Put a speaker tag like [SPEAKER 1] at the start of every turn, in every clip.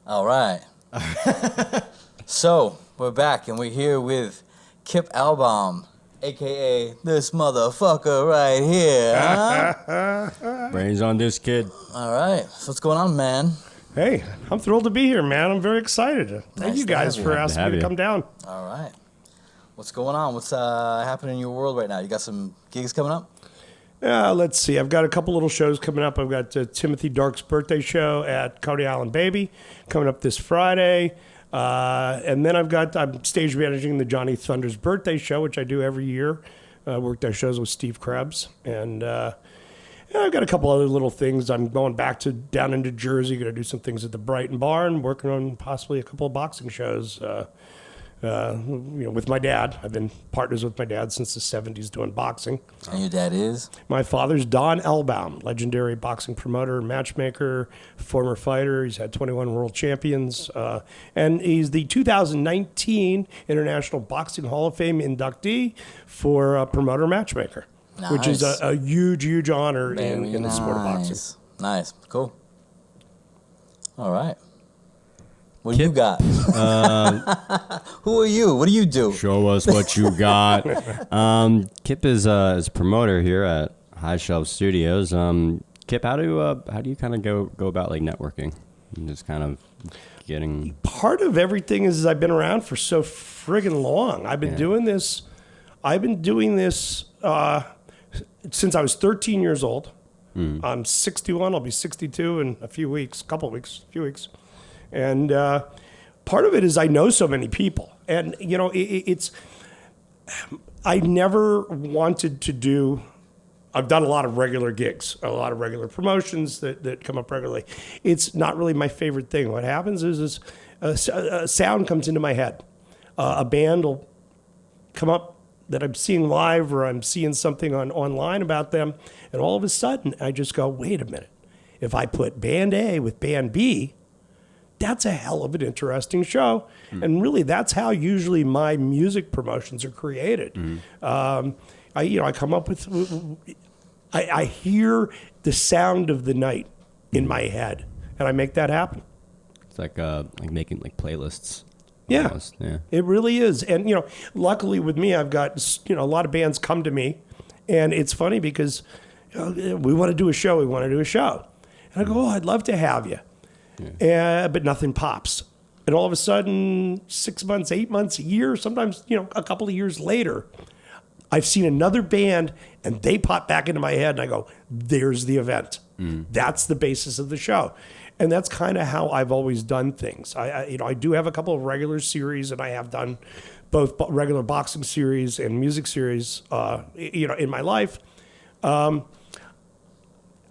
[SPEAKER 1] All right. So, we're back and we're here with Kipp Elbaum, A.K.A. this motherfucker right here. Huh?
[SPEAKER 2] Brains on this kid.
[SPEAKER 1] All right. So, what's going on, man?
[SPEAKER 3] Hey, I'm thrilled to be here, man. I'm very excited. Thank you guys for asking me to come down.
[SPEAKER 1] All right. What's going on? What's happening in your world right now? You got some gigs coming up?
[SPEAKER 3] Let's see. I've got a couple little shows coming up. I've got Timothy Dark's birthday show at Coney Island Baby coming up this Friday. And then I'm stage managing the Johnny Thunder's birthday show, which I do every year. Worked on shows with Steve Krebs. And I've got a couple other little things. I'm going back down into Jersey, going to do some things at the Brighton Barn, working on possibly a couple of boxing shows. With my dad. I've been partners with my dad since the 70s doing boxing.
[SPEAKER 1] And your dad is?
[SPEAKER 3] My father's Don Elbaum, legendary boxing promoter, matchmaker, former fighter. He's had 21 world champions. And he's the 2019 International Boxing Hall of Fame inductee for promoter matchmaker,
[SPEAKER 1] Nice.
[SPEAKER 3] which is a huge, huge honor in the sport of boxing.
[SPEAKER 1] Nice. Cool. All right. What do you got? Who are you? What do you do?
[SPEAKER 2] Show us what you got. Kipp is a promoter here at High Shelf Studios. Kipp, how do you kind of go about like networking and just kind of getting?
[SPEAKER 3] Part of everything is I've been around for so friggin' long. I've been doing this. Since I was 13 years old. I'm 61. I'll be 62 in a few weeks. And part of it is I know so many people. And, I never wanted to do, I've done a lot of regular gigs, a lot of regular promotions that come up regularly. It's not really my favorite thing. What happens is a sound comes into my head. A band will come up that I'm seeing live or I'm seeing something online about them. And all of a sudden, I just go, wait a minute. If I put band A with band B, that's a hell of an interesting show. And really, that's how usually my music promotions are created. I come up with, I hear the sound of the night in my head, and I make that happen.
[SPEAKER 2] It's like making like playlists.
[SPEAKER 3] Yeah,
[SPEAKER 2] almost. Yeah,
[SPEAKER 3] it really is. And, luckily with me, I've got, a lot of bands come to me, and it's funny because we want to do a show. And I go, I'd love to have you. Yeah. But nothing pops. And all of a sudden, 6 months, 8 months, a year, sometimes, a couple of years later, I've seen another band and they pop back into my head and I go, there's the event. That's the basis of the show. And that's kind of how I've always done things. I do have a couple of regular series and I have done both regular boxing series and music series, in my life.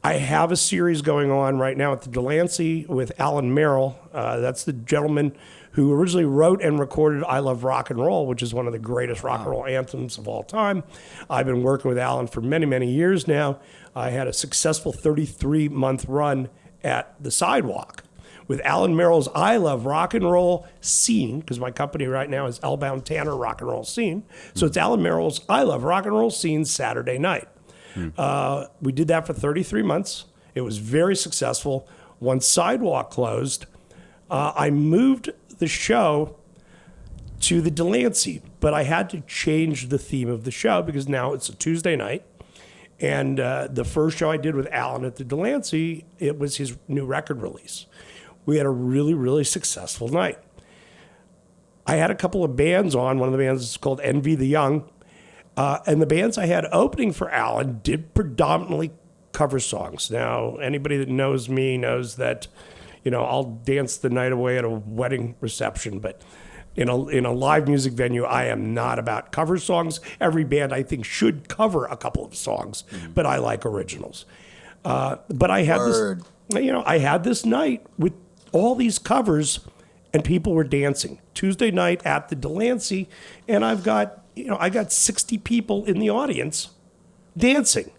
[SPEAKER 3] I have a series going on right now at the Delancey with Alan Merrill. That's the gentleman who originally wrote and recorded I Love Rock and Roll, which is one of the greatest rock and roll anthems of all time. I've been working with Alan for many, many years now. I had a successful 33-month run at the Sidewalk with Alan Merrill's I Love Rock and Roll Scene, because my company right now is Elbaum Tanner Rock and Roll Scene. So it's Alan Merrill's I Love Rock and Roll Scene Saturday night. We did that for 33 months. It was very successful. Once Sidewalk closed, I moved the show to the Delancey, but I had to change the theme of the show because now it's a Tuesday night. And the first show I did with Alan at the Delancey, it was his new record release. We had a really, really successful night. I had a couple of bands on. One of the bands is called Envy the Young. And the bands I had opening for Alan did predominantly cover songs. Now, anybody that knows me knows that, I'll dance the night away at a wedding reception, but in a live music venue, I am not about cover songs. Every band, I think, should cover a couple of songs, but I like originals. But I had I had this night with all these covers, and people were dancing. Tuesday night at the Delancey, and I got 60 people in the audience dancing.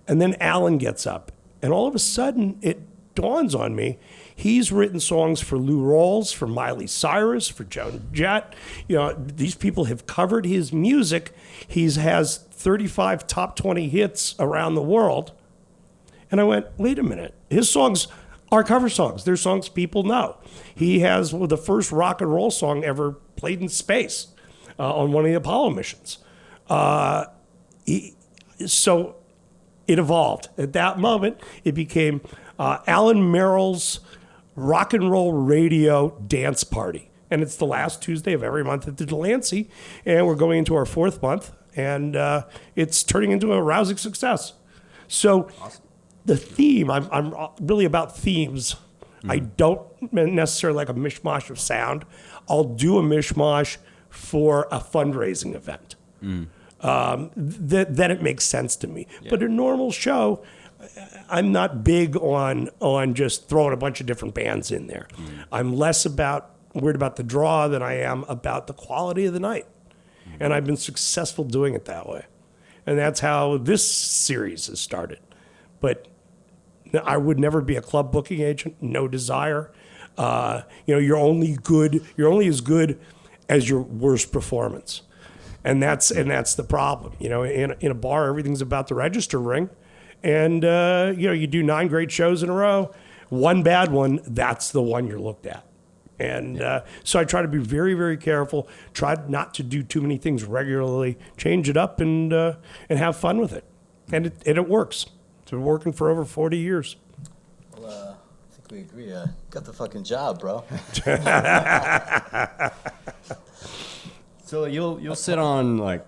[SPEAKER 3] And then Alan gets up, and all of a sudden it dawns on me, he's written songs for Lou Rawls, for Miley Cyrus, for Joan Jett. These people have covered his music. He has 35 top 20 hits around the world. And I went, wait a minute. His songs are cover songs. They're songs people know. He has the first rock and roll song ever played in space on one of the Apollo missions. So it evolved. At that moment, it became Alan Merrill's rock and roll radio dance party. And it's the last Tuesday of every month at the Delancey. And we're going into our 4th month. And it's turning into a rousing success. So the theme, I'm really about themes. I don't necessarily like a mishmash of sound. I'll do a mishmash for a fundraising event. Then it makes sense to me. Yeah. But a normal show, I'm not big on just throwing a bunch of different bands in there. I'm less worried about the draw than I am about the quality of the night. And I've been successful doing it that way. And that's how this series has started. But I would never be a club booking agent, no desire. You're only as good as your worst performance. And that's the problem. In a bar, everything's about the register ring. And, you do 9 great shows in a row, one bad one, that's the one you're looked at. And so I try to be very, very careful, try not to do too many things regularly, change it up and have fun with it. And it works. It's been working for over 40 years.
[SPEAKER 1] Well, I think we agree. Got the fucking job, bro.
[SPEAKER 2] So you'll sit on like,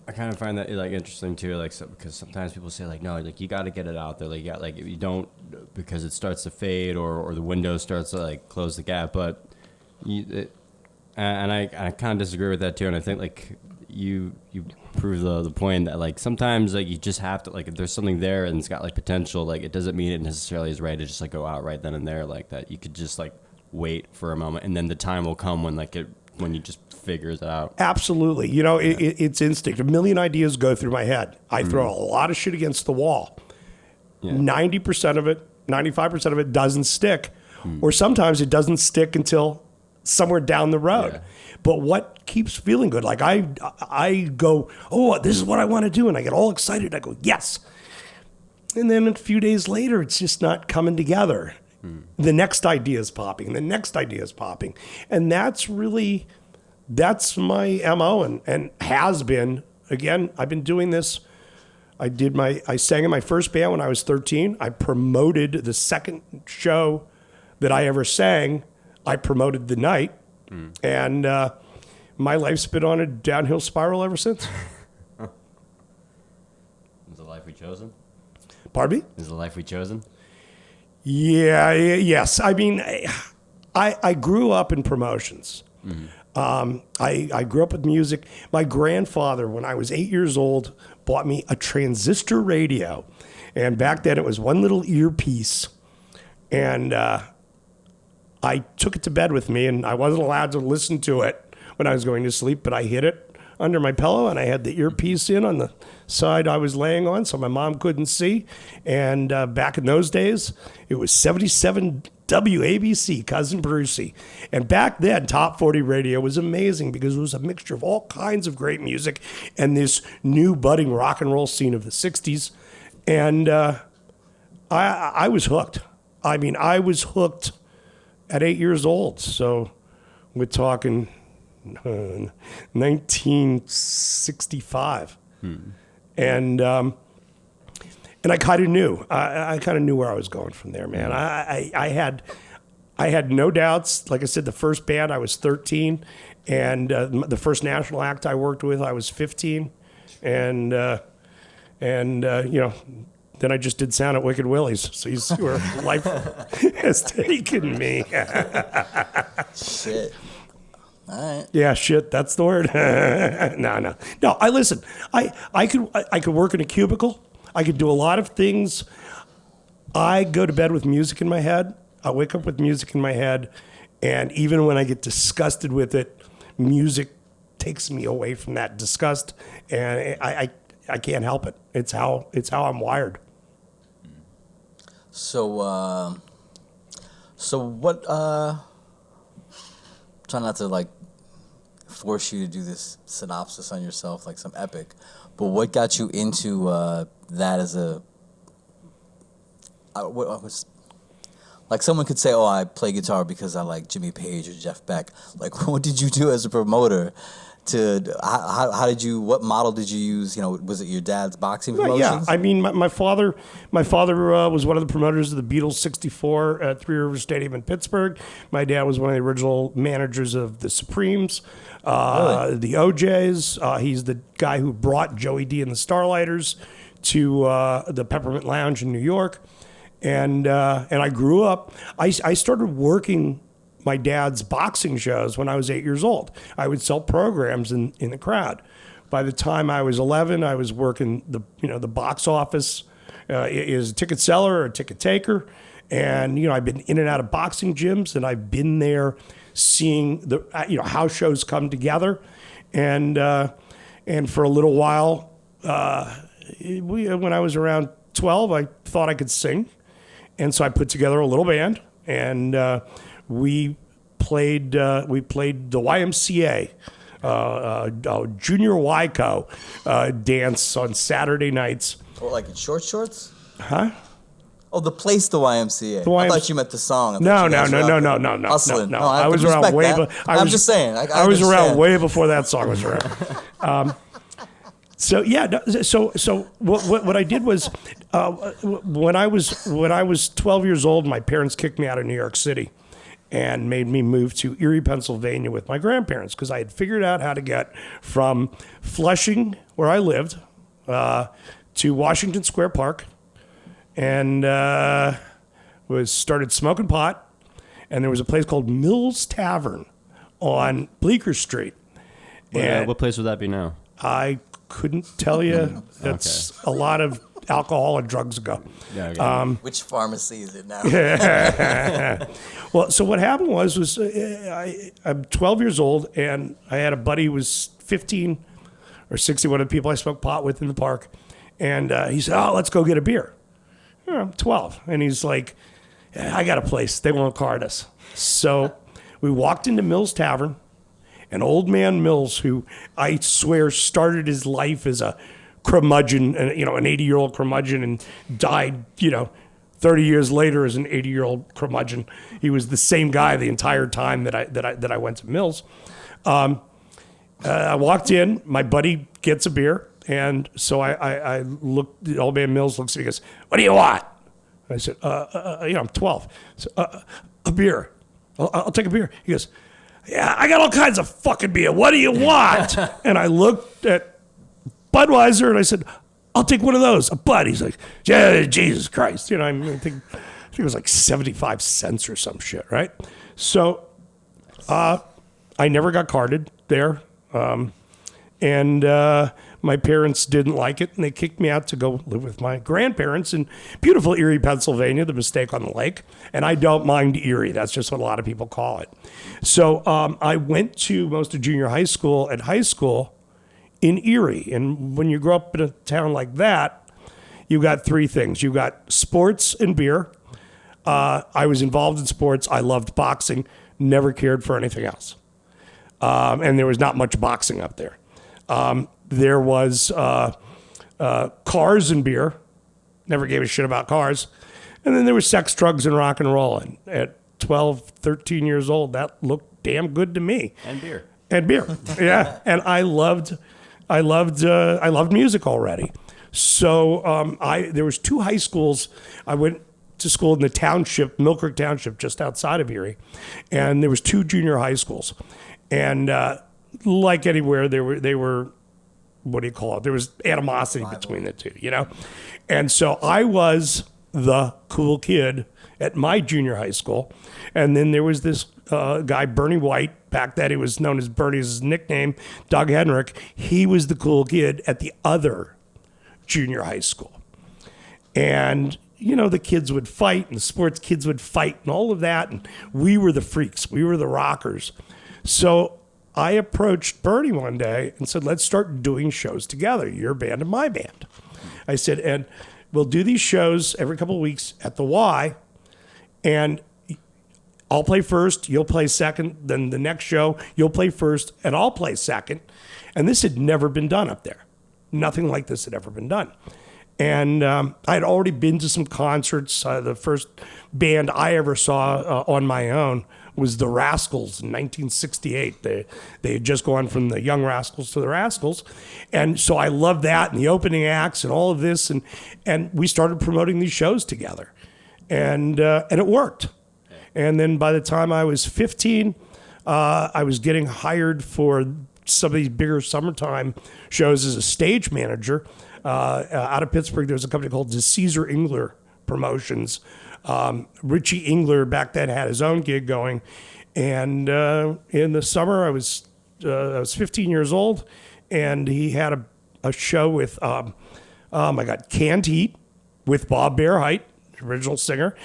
[SPEAKER 2] I kind of find that like interesting too, like because sometimes people say like no, like you got to get it out there, like you got like if you don't because it starts to fade or the window starts to like close the gap, but I kind of disagree with that too, and I think like you prove the point that like sometimes like you just have to like if there's something there and it's got like potential, like it doesn't mean it necessarily is ready to just like go out right then and there, like that you could just like wait for a moment and then the time will come when when you just figures it out.
[SPEAKER 3] Absolutely. It's instinct. A million ideas go through my head. I throw a lot of shit against the wall. 90% of it, 95% of it doesn't stick. Or sometimes it doesn't stick until somewhere down the road. Yeah. But what keeps feeling good? Like I go, oh, this is what I want to do. And I get all excited. I go, yes. And then a few days later, it's just not coming together. The next idea is popping. The next idea is popping. And that's my MO and has been. Again, I've been doing this. I sang in my first band when I was 13. I promoted the second show that I ever sang. I promoted the night. And my life's been on a downhill spiral ever since.
[SPEAKER 2] Is the life we chosen?
[SPEAKER 3] Pardon me?
[SPEAKER 2] Is the life we chosen?
[SPEAKER 3] Yes. I mean, I grew up in promotions. I grew up with music. My grandfather, when I was 8 years old, bought me a transistor radio. And back then it was one little earpiece. And I took it to bed with me, and I wasn't allowed to listen to it when I was going to sleep, but I hid it under my pillow, and I had the earpiece in on the side I was laying on so my mom couldn't see. And back in those days, it was 77 WABC, Cousin Brucey. And back then, Top 40 radio was amazing because it was a mixture of all kinds of great music and this new budding rock and roll scene of the 60s. And I was hooked. I mean, I was hooked at 8 years old. So we're talking 1965. And I kind of knew. I kind of knew where I was going from there, man. I had no doubts. Like I said, the first band I was 13, and the first national act I worked with I was 15, and then I just did sound at Wicked Willie's. So you see where life has taken me.
[SPEAKER 1] Shit. All right.
[SPEAKER 3] Yeah, shit. That's the word. No. I listen. I could work in a cubicle. I could do a lot of things. I go to bed with music in my head. I wake up with music in my head. And even when I get disgusted with it, music takes me away from that disgust. And I can't help it. It's how I'm wired.
[SPEAKER 1] So what, try not to like force you to do this synopsis on yourself like some epic, but what got you into that as a Like someone could say, "Oh, I play guitar because I like Jimmy Page or Jeff Beck." Like, what did you do as a promoter? How did you? What model did you use? Was it your dad's boxing promotions?
[SPEAKER 3] Yeah, I mean, my father was one of the promoters of the Beatles '64 at Three Rivers Stadium in Pittsburgh. My dad was one of the original managers of the Supremes,
[SPEAKER 1] Really?
[SPEAKER 3] the OJs. He's the guy who brought Joey D and the Starlighters to the Peppermint Lounge in New York, and I grew up. I started working my dad's boxing shows when I was 8 years old. I would sell programs in the crowd. By the time I was 11, I was working the box office as a ticket seller or a ticket taker. And, I've been in and out of boxing gyms, and I've been there seeing the how shows come together. And for a little while, when I was around 12, I thought I could sing. And so I put together a little band, and we played the YMCA, Junior Wyco dance on Saturday nights.
[SPEAKER 1] What, like in short shorts?
[SPEAKER 3] Huh?
[SPEAKER 1] Oh, the place, the YMCA. I thought you meant the song.
[SPEAKER 3] No.
[SPEAKER 1] Hustling.
[SPEAKER 3] No.
[SPEAKER 1] I
[SPEAKER 3] was around way.
[SPEAKER 1] I'm just saying.
[SPEAKER 3] I was around way before that song was around. So yeah, so what I did was when I was 12 years old, my parents kicked me out of New York City and made me move to Erie, Pennsylvania with my grandparents because I had figured out how to get from Flushing, where I lived, to Washington Square Park, and started smoking pot. And there was a place called Mills Tavern on Bleecker Street.
[SPEAKER 2] What place would that be now?
[SPEAKER 3] I couldn't tell you. That's a lot of alcohol and drugs ago.
[SPEAKER 2] Yeah, okay.
[SPEAKER 1] Which pharmacy is it now?
[SPEAKER 3] Well, so what happened was I'm 12 years old, and I had a buddy who was 15 or 16, one of the people I smoked pot with in the park. And he said, "Oh, let's go get a beer." I'm 12. And he's like, "Yeah, I got a place. They won't card us." So we walked into Mills Tavern, and old man Mills, who I swear started his life as a curmudgeon, an 80-year-old curmudgeon, and died, 30 years later as an 80-year-old curmudgeon. He was the same guy the entire time that I went to Mills. I walked in, my buddy gets a beer, and so I looked, the old man Mills looks at me and goes, "What do you want?" I said, I'm 12. So, a beer. I'll take a beer. He goes, "Yeah, I got all kinds of fucking beer. What do you want?" And I looked at Budweiser and I said, "I'll take one of those, a Bud." He's like, "Yeah, Jesus Christ." I think it was like 75 cents or some shit, right? So I never got carded there. And my parents didn't like it, and they kicked me out to go live with my grandparents in beautiful Erie, Pennsylvania, the Mistake on the Lake. And I don't mind Erie. That's just what a lot of people call it. So I went to most of junior high school and high school in Erie. And when you grow up in a town like that, you got three things. You got sports and beer. I was involved in sports. I loved boxing. Never cared for anything else. And there was not much boxing up there. There was cars and beer. Never gave a shit about cars. And then there was sex, drugs, and rock and roll. And at 12, 13 years old, that looked damn good to me.
[SPEAKER 2] And beer.
[SPEAKER 3] And beer, yeah. And I loved music already. So there was two high schools. I went to school in the township, Mill Creek Township, just outside of Erie. And there was two junior high schools. And like anywhere, they were, what do you call it? There was animosity between the two, And so I was the cool kid at my junior high school. And then there was this guy, Bernie White. Back then he was known as Bernie's nickname, Doug Henrik. He was the cool kid at the other junior high school. And, the kids would fight and the sports kids would fight and all of that. And we were the freaks. We were the rockers. So I approached Bernie one day and said, "Let's start doing shows together, your band and my band." I said, "And we'll do these shows every couple of weeks at the Y, and I'll play first, you'll play second, then the next show, you'll play first, and I'll play second." And this had never been done up there. Nothing like this had ever been done. And I'd already been to some concerts. The first band I ever saw on my own was the Rascals in 1968. They had just gone from the Young Rascals to the Rascals. And so I loved that and the opening acts and all of this. And we started promoting these shows together. And it worked. And then by the time I was 15, I was getting hired for some of these bigger summertime shows as a stage manager. Out of Pittsburgh, there was a company called the Caesar Engler Promotions. Richie Engler back then had his own gig going. And in the summer, I was 15 years old, and he had a show with, Canned Heat with Bob Bearheight, original singer,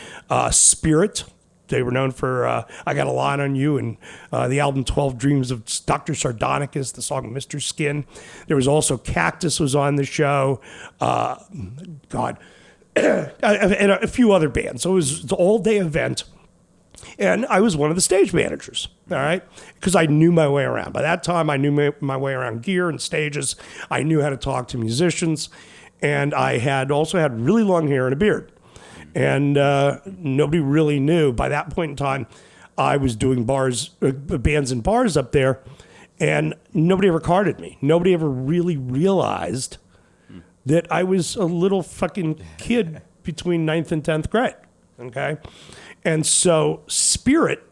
[SPEAKER 3] Spirit. They were known for I Got a Line on You and the album 12 Dreams of Dr. Sardonicus, the song Mr. Skin. There was also Cactus was on the show. And a few other bands. So it was an all-day event. And I was one of the stage managers, all right? Because I knew my way around. By that time, I knew my way around gear and stages. I knew how to talk to musicians. And I had also had really long hair and a beard. And nobody really knew. By that point in time, I was doing bands and bars up there, and nobody ever carded me. Nobody ever really realized that I was a little fucking kid between 9th and 10th grade, okay? And so Spirit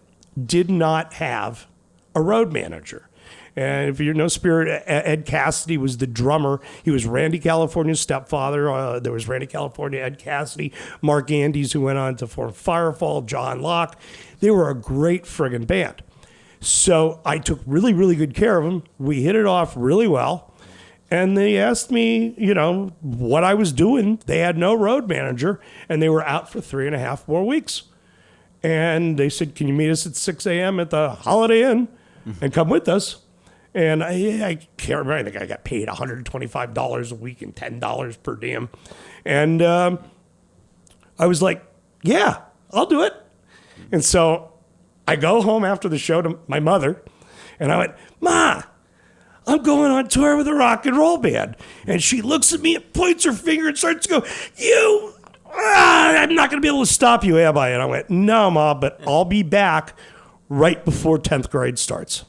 [SPEAKER 3] did not have a road manager. And if you know Spirit, Ed Cassidy was the drummer. He was Randy California's stepfather. There was Randy California, Ed Cassidy, Mark Andes, who went on to form Firefall, John Locke. They were a great friggin' band. So I took really, really good care of them. We hit it off really well. And they asked me, what I was doing. They had no road manager, and they were out for 3.5 more weeks. And they said, can you meet us at 6 a.m. at the Holiday Inn and come with us? And I can't remember. I think I got paid $125 a week and $10 per diem. And I was like, yeah, I'll do it. And so I go home after the show to my mother, and I went, Ma, I'm going on tour with a rock and roll band. And she looks at me and points her finger and starts to go, I'm not going to be able to stop you, am I? And I went, no, Ma, but I'll be back right before 10th grade starts.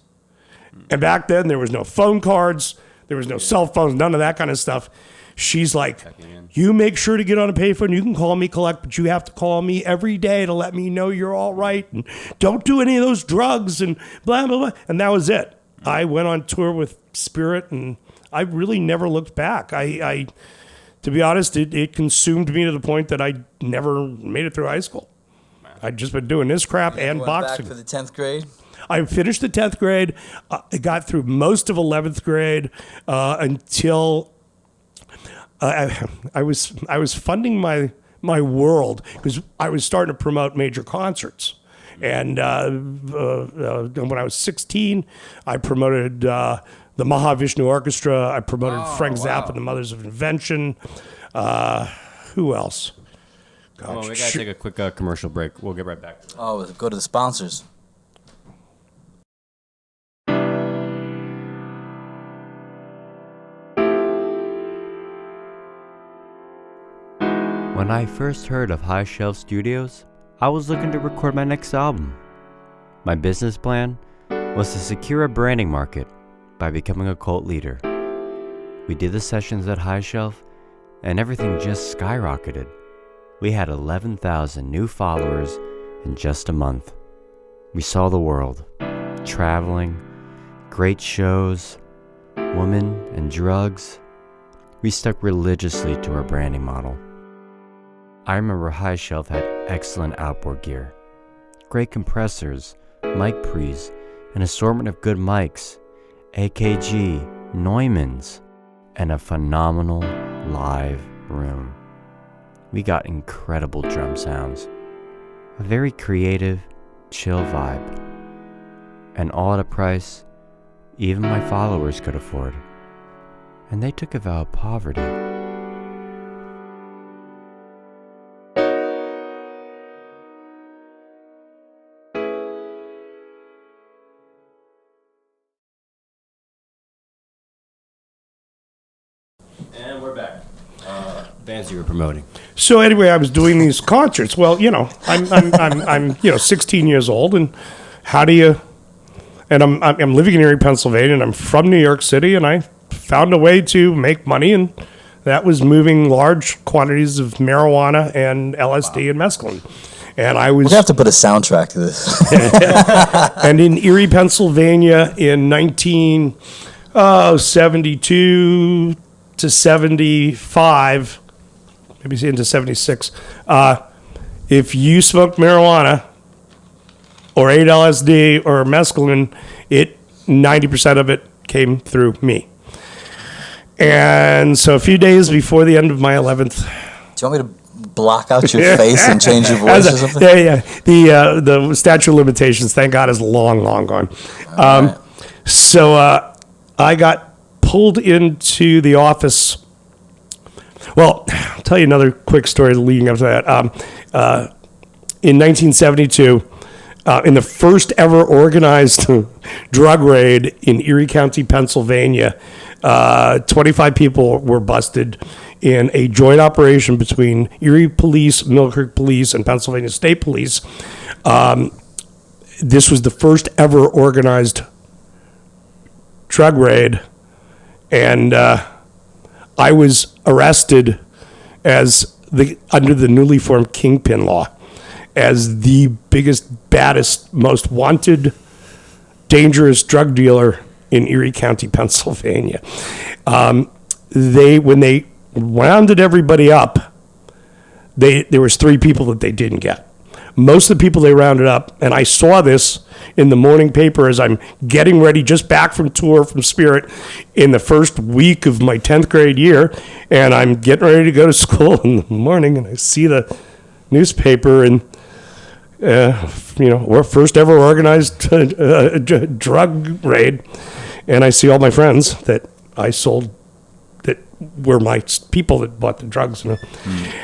[SPEAKER 3] And back then, there was no phone cards, there was no cell phones, none of that kind of stuff. She's like, you make sure to get on a payphone. You can call me, collect, but you have to call me every day to let me know you're all right. And don't do any of those drugs and blah, blah, blah. And that was it. I went on tour with Spirit, and I really never looked back. I to be honest, it consumed me to the point that I never made it through high school. I'd just been doing this crap and boxing.
[SPEAKER 1] Back for the 10th grade?
[SPEAKER 3] I finished the 10th grade. I got through most of 11th grade until I was funding my world because I was starting to promote major concerts. And when I was 16, I promoted the Mahavishnu Orchestra. I promoted Frank Zappa and the Mothers of Invention. Who else?
[SPEAKER 2] Gosh, well, we got to take a quick commercial break. We'll get right back to that.
[SPEAKER 1] Oh, go to the sponsors.
[SPEAKER 4] When I first heard of High Shelf Studios, I was looking to record my next album. My business plan was to secure a branding market by becoming a cult leader. We did the sessions at High Shelf, and everything just skyrocketed. We had 11,000 new followers in just a month. We saw the world, traveling, great shows, women and drugs. We stuck religiously to our branding model. I remember High Shelf had excellent outboard gear, great compressors, mic pre's, an assortment of good mics, A.K.A, Neumann's, and a phenomenal live room. We got incredible drum sounds, a very creative, chill vibe, and all at a price even my followers could afford. And they took a vow of poverty.
[SPEAKER 2] And we're back. bands you were promoting.
[SPEAKER 3] So anyway, I was doing these concerts. Well, I'm 16 years old, and how do you? And I'm living in Erie, Pennsylvania, and I'm from New York City, and I found a way to make money, and that was moving large quantities of marijuana and LSD and mescaline. And I was.
[SPEAKER 1] We're gonna have to put a soundtrack to this.
[SPEAKER 3] And in Erie, Pennsylvania, in 1972 to 75, maybe into 76, if you smoked marijuana or ate LSD or mescaline, 90% of it came through me. And so a few days before the end of my 11th.
[SPEAKER 1] Do you want me to block out your face and change your voice or something?
[SPEAKER 3] Yeah. The statute of limitations, thank God, is long gone.
[SPEAKER 1] Right.
[SPEAKER 3] So I got pulled into the office. Well, I'll tell you another quick story leading up to that. In 1972, in the first ever organized drug raid in Erie County, Pennsylvania, 25 people were busted in a joint operation between Erie Police, Mill Creek Police, and Pennsylvania State Police. This was the first ever organized drug raid, and I was arrested under the newly formed Kingpin law as the biggest, baddest, most wanted, dangerous drug dealer in Erie County, Pennsylvania. When they rounded everybody up, there was 3 people that they didn't get. Most of the people they rounded up, and I saw this in the morning paper as I'm getting ready, just back from tour from Spirit in the first week of my 10th grade year, and I'm getting ready to go to school in the morning, and I see the newspaper, and we're first ever organized drug raid, and I see all my friends that I sold that were my people that bought the drugs. And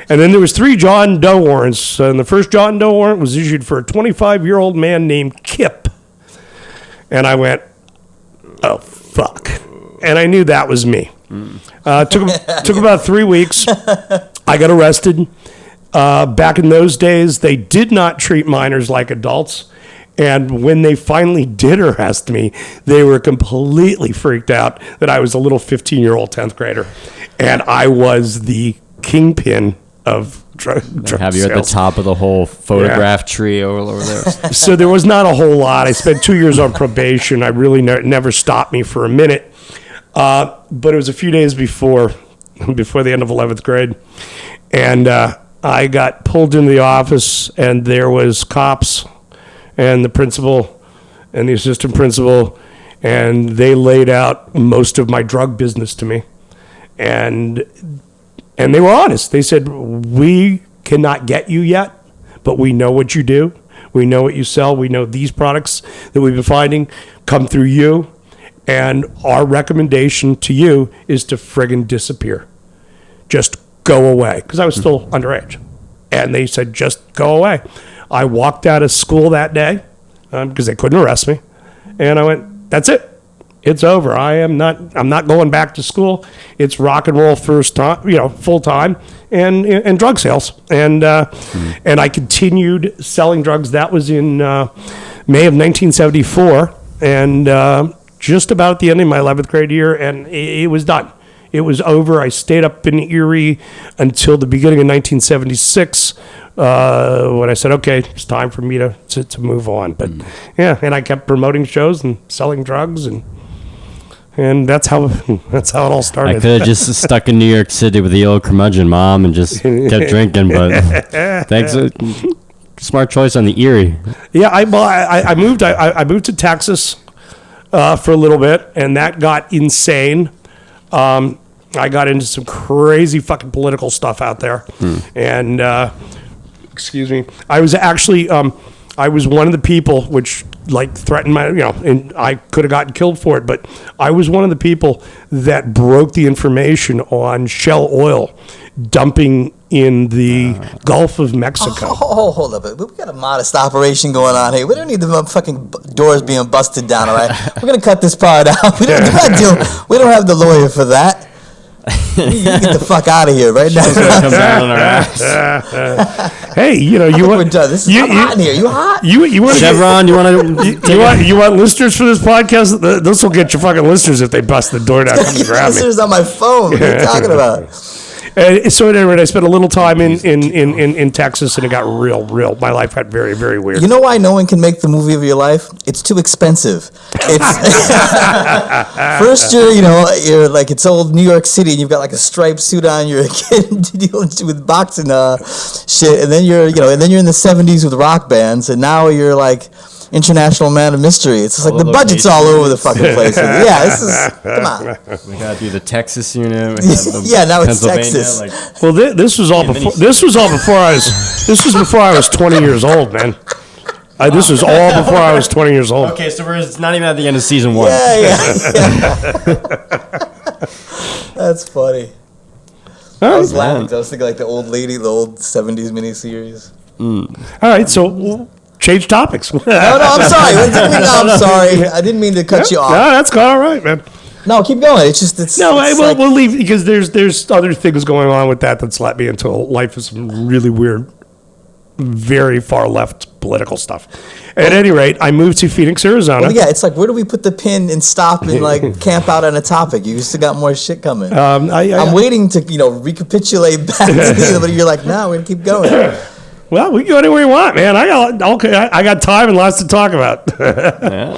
[SPEAKER 3] then there was 3 John Doe warrants, and the first John Doe warrant was issued for a 25-year-old man named Kipp, and I went, oh fuck, and I knew that was me. Took about 3 weeks. I got arrested. Back in those days, they did not treat minors like adults. And when they finally did arrest me, they were completely freaked out that I was a little 15-year-old 10th grader. And I was the kingpin of drug
[SPEAKER 2] Have you
[SPEAKER 3] sales.
[SPEAKER 2] at the top of the whole photograph tree over there?
[SPEAKER 3] So there was not a whole lot. I spent 2 years on probation. I really never stopped me for a minute. But it was a few days before the end of 11th grade. And I got pulled into the office, and there was cops and the principal and the assistant principal, and they laid out most of my drug business to me. And they were honest. They said, we cannot get you yet, but we know what you do. We know what you sell. We know these products that we've been finding come through you. And our recommendation to you is to friggin' disappear. Just go away. Because I was still underage. And they said, just go away. I walked out of school that day because they couldn't arrest me. And I went, that's it. It's over. I'm not going back to school. It's rock and roll first time, full time, and drug sales. And I continued selling drugs. That was in May of 1974, and just about at the end of my 11th grade year, and it was done. It was over. I stayed up in Erie until the beginning of 1976, when I said, okay, it's time for me to move on. But yeah, and I kept promoting shows and selling drugs, and that's how it all started.
[SPEAKER 2] I could have just stuck in New York City with the old curmudgeon mom and just kept drinking, but thanks. Smart choice on the Erie.
[SPEAKER 3] Yeah, I moved to Texas for a little bit, and that got insane. I got into some crazy fucking political stuff out there, and excuse me, I was actually I was one of the people which threatened my, and I could have gotten killed for it, but I was one of the people that broke the information on Shell oil dumping in the Gulf of Mexico.
[SPEAKER 1] Oh, hold up. We got a modest operation going on here. We don't need the fucking doors being busted down, all right? We're going to cut this part out. We don't have the lawyer for that. You get the fuck out of here right now.
[SPEAKER 2] Come down on our ass.
[SPEAKER 3] Hey, you
[SPEAKER 1] We're
[SPEAKER 3] want
[SPEAKER 1] done. I'm hot in here. You hot?
[SPEAKER 3] you want
[SPEAKER 2] Chevron, you want to?
[SPEAKER 3] you want listeners for this podcast? This will get you fucking listeners if they bust the door down and grab me.
[SPEAKER 1] Listeners on my phone. What are you talking about?
[SPEAKER 3] So at any rate, I spent a little time in Texas, and it got real. My life got very, very weird.
[SPEAKER 1] You know why no one can make the movie of your life? It's too expensive. It's first you're like it's old New York City, and you've got like a striped suit on. You're a kid dealing with boxing shit, and then you're in the '70s with rock bands, and now you're like international man of mystery. It's just like the budget's all over the fucking place. Yeah, this is come on.
[SPEAKER 2] We gotta do the Texas unit.
[SPEAKER 1] Yeah, now it's Texas.
[SPEAKER 3] Well, this was all before. This was before I was 20 years old, man. This was all before I was 20 years old.
[SPEAKER 2] Okay, so it's not even at the end of season 1.
[SPEAKER 1] Yeah. That's funny. I was laughing 'cause I was thinking like the old 70s miniseries.
[SPEAKER 3] All right, so change topics.
[SPEAKER 1] No, I'm sorry. I'm sorry. I didn't mean to cut you off.
[SPEAKER 3] No, that's all right, man.
[SPEAKER 1] No, keep going.
[SPEAKER 3] We'll leave because there's other things going on with that's led me into a life of some really weird, very far left political stuff. At any rate, I moved to Phoenix, Arizona.
[SPEAKER 1] Well, yeah, it's like where do we put the pin and stop and like camp out on a topic? You still got more shit coming. I'm waiting to recapitulate back to you, but you're like, no, we're gonna keep going.
[SPEAKER 3] Well, we can go anywhere we want, man. I got time and lots to talk about.
[SPEAKER 2] Yeah.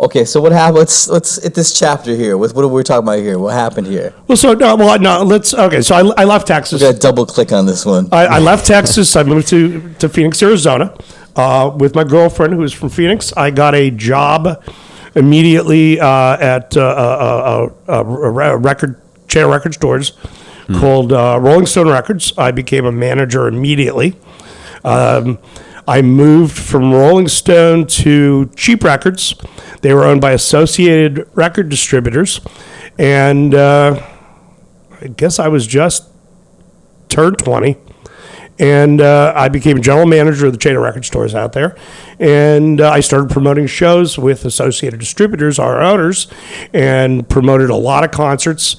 [SPEAKER 1] Okay, so what happened? Let's hit this chapter here. What are we talking about here? What happened here?
[SPEAKER 3] So I left Texas.
[SPEAKER 1] We're gonna double click on this one.
[SPEAKER 3] I left Texas. I moved to Phoenix, Arizona, with my girlfriend who was from Phoenix. I got a job immediately at a chain of record stores called Rolling Stone Records. I became a manager immediately. I moved from Rolling Stone to Cheap Records. They were owned by Associated Record Distributors. And I guess I was just turned 20. And I became general manager of the chain of record stores out there. And I started promoting shows with Associated Distributors, our owners, and promoted a lot of concerts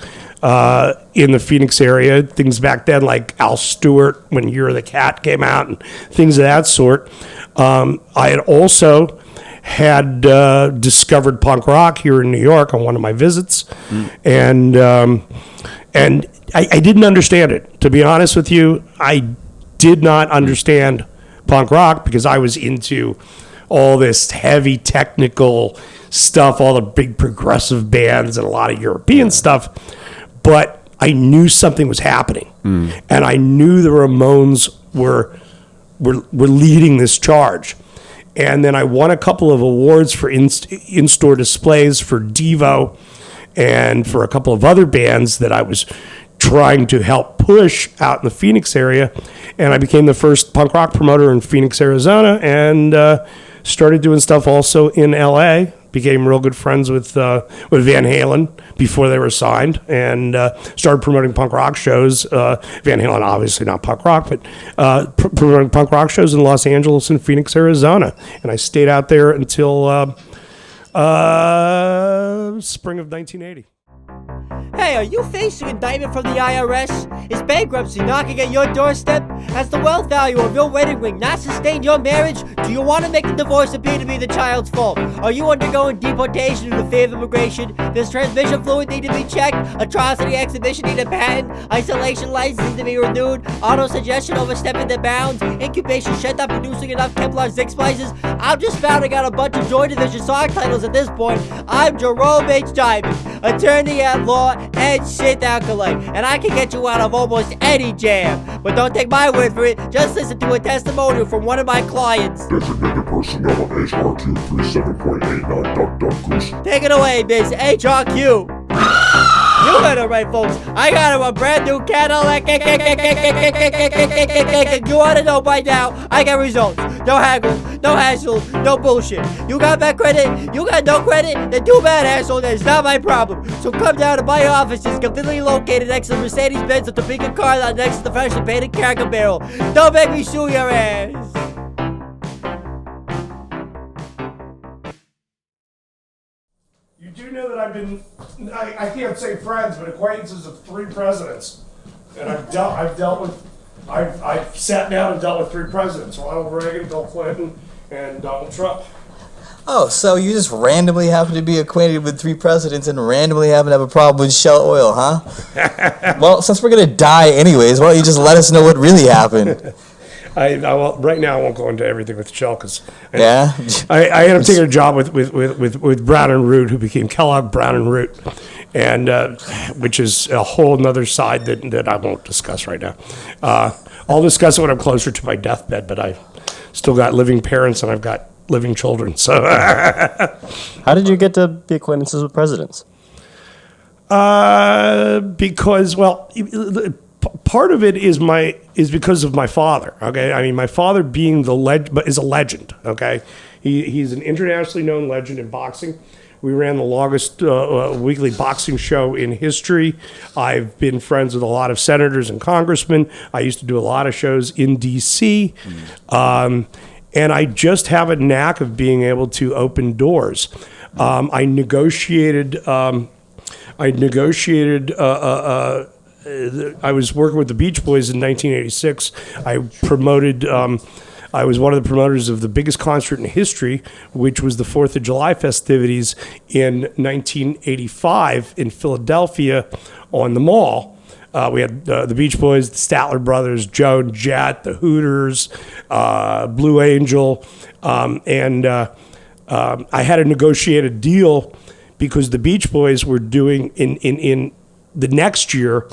[SPEAKER 3] in the Phoenix area. Things back then like Al Stewart, when Year of the Cat came out, and things of that sort. I had also discovered punk rock here in New York on one of my visits. And I didn't understand it. To be honest with you, I did not understand punk rock because I was into all this heavy technical stuff, all the big progressive bands and a lot of European stuff. But I knew something was happening. And I knew the Ramones were leading this charge. And then I won a couple of awards for in-store displays for Devo and for a couple of other bands that I was trying to help push out in the Phoenix area. And I became the first punk rock promoter in Phoenix, Arizona, and started doing stuff also in L.A., became real good friends with Van Halen before they were signed, and started promoting punk rock shows. Van Halen, obviously not punk rock, but promoting punk rock shows in Los Angeles and Phoenix, Arizona. And I stayed out there until spring of 1980.
[SPEAKER 5] Hey, are you facing indictment from the IRS? Is bankruptcy knocking at your doorstep? Has the wealth value of your wedding ring not sustained your marriage? Do you want to make the divorce appear to be the child's fault? Are you undergoing deportation due to fear of immigration? Does transmission fluid need to be checked? Atrocity exhibition need a patent? Isolation license need to be renewed? Auto-suggestion overstepping the bounds? Incubation shut not producing enough Kevlar Zig splices? I'm just spouting out a bunch of Joy Division song titles at this point. I'm Jerome H. Diamond, attorney at law and shit acolyte, and I can get you out of almost any jam. But don't take my word for it, just listen to a testimonial from one of my clients.
[SPEAKER 6] Designated personnel of HR 237.89 Duck Duck Goose.
[SPEAKER 5] Take it away, Miss HRQ. You heard it right, folks. I got him a brand new Cadillac. You want to know by now? I got results. No haggle, no hassle, no bullshit. You got bad credit? You got no credit? Then too bad, asshole. That's not my problem. So come down to my office. It's completely located next to the Mercedes-Benz of Topeka car lot next to the freshly painted Cracker Barrel. Don't make me sue your ass.
[SPEAKER 3] You do know that I've been, I can't say friends, but acquaintances of 3 presidents. And I've sat down and dealt with 3 presidents: Ronald Reagan, Bill Clinton, and Donald Trump.
[SPEAKER 1] Oh, so you just randomly happen to be acquainted with 3 presidents and randomly happen to have a problem with Shell Oil, huh? Well, since we're going to die anyways, why don't you just let us know what really happened?
[SPEAKER 3] Right now, I won't go into everything with Shell because
[SPEAKER 1] Yeah?
[SPEAKER 3] I ended up taking a job with Brown and Root, who became Kellogg Brown and Root, and which is a whole nother side that I won't discuss right now. I'll discuss it when I'm closer to my deathbed, but I still got living parents and I've got living children. So,
[SPEAKER 7] How did you get to be acquaintances with presidents?
[SPEAKER 3] because part of it is because of my father. Okay, I mean my father being is a legend. Okay, he's an internationally known legend in boxing. We ran the longest weekly boxing show in history. I've been friends with a lot of senators and congressmen. I used to do a lot of shows in D.C. And I just have a knack of being able to open doors. I negotiated. I was working with the Beach Boys in 1986. I promoted. I was one of the promoters of the biggest concert in history, which was the 4th of July festivities in 1985 in Philadelphia on the Mall. We had the Beach Boys, the Statler Brothers, Joan Jett, the Hooters, Blue Angel, and I had to negotiate a deal because the Beach Boys were doing in the next year.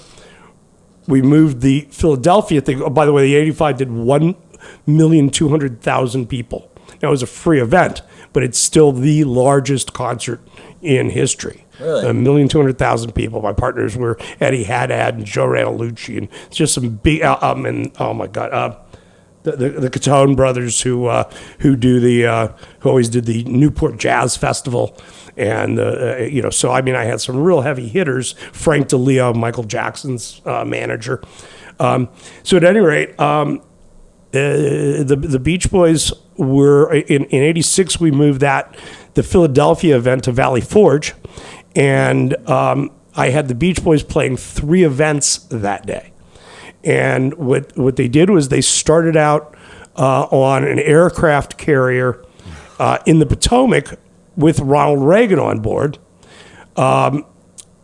[SPEAKER 3] We moved the Philadelphia thing. Oh, by the way, the 85 did 1,200,000 people. Now, it was a free event, but it's still the largest concert in history.
[SPEAKER 1] Really?
[SPEAKER 3] 1,200,000 people. My partners were Eddie Haddad and Joe Ranallucci, and it's just some big. And oh my God, the Catone brothers who always did the Newport Jazz Festival, and So I mean, I had some real heavy hitters. Frank DeLeo, Michael Jackson's manager. So at any rate, the Beach Boys were in '86. We moved the Philadelphia event to Valley Forge. And I had the Beach Boys playing 3 events that day. And what they did was they started out on an aircraft carrier in the Potomac with Ronald Reagan on board. And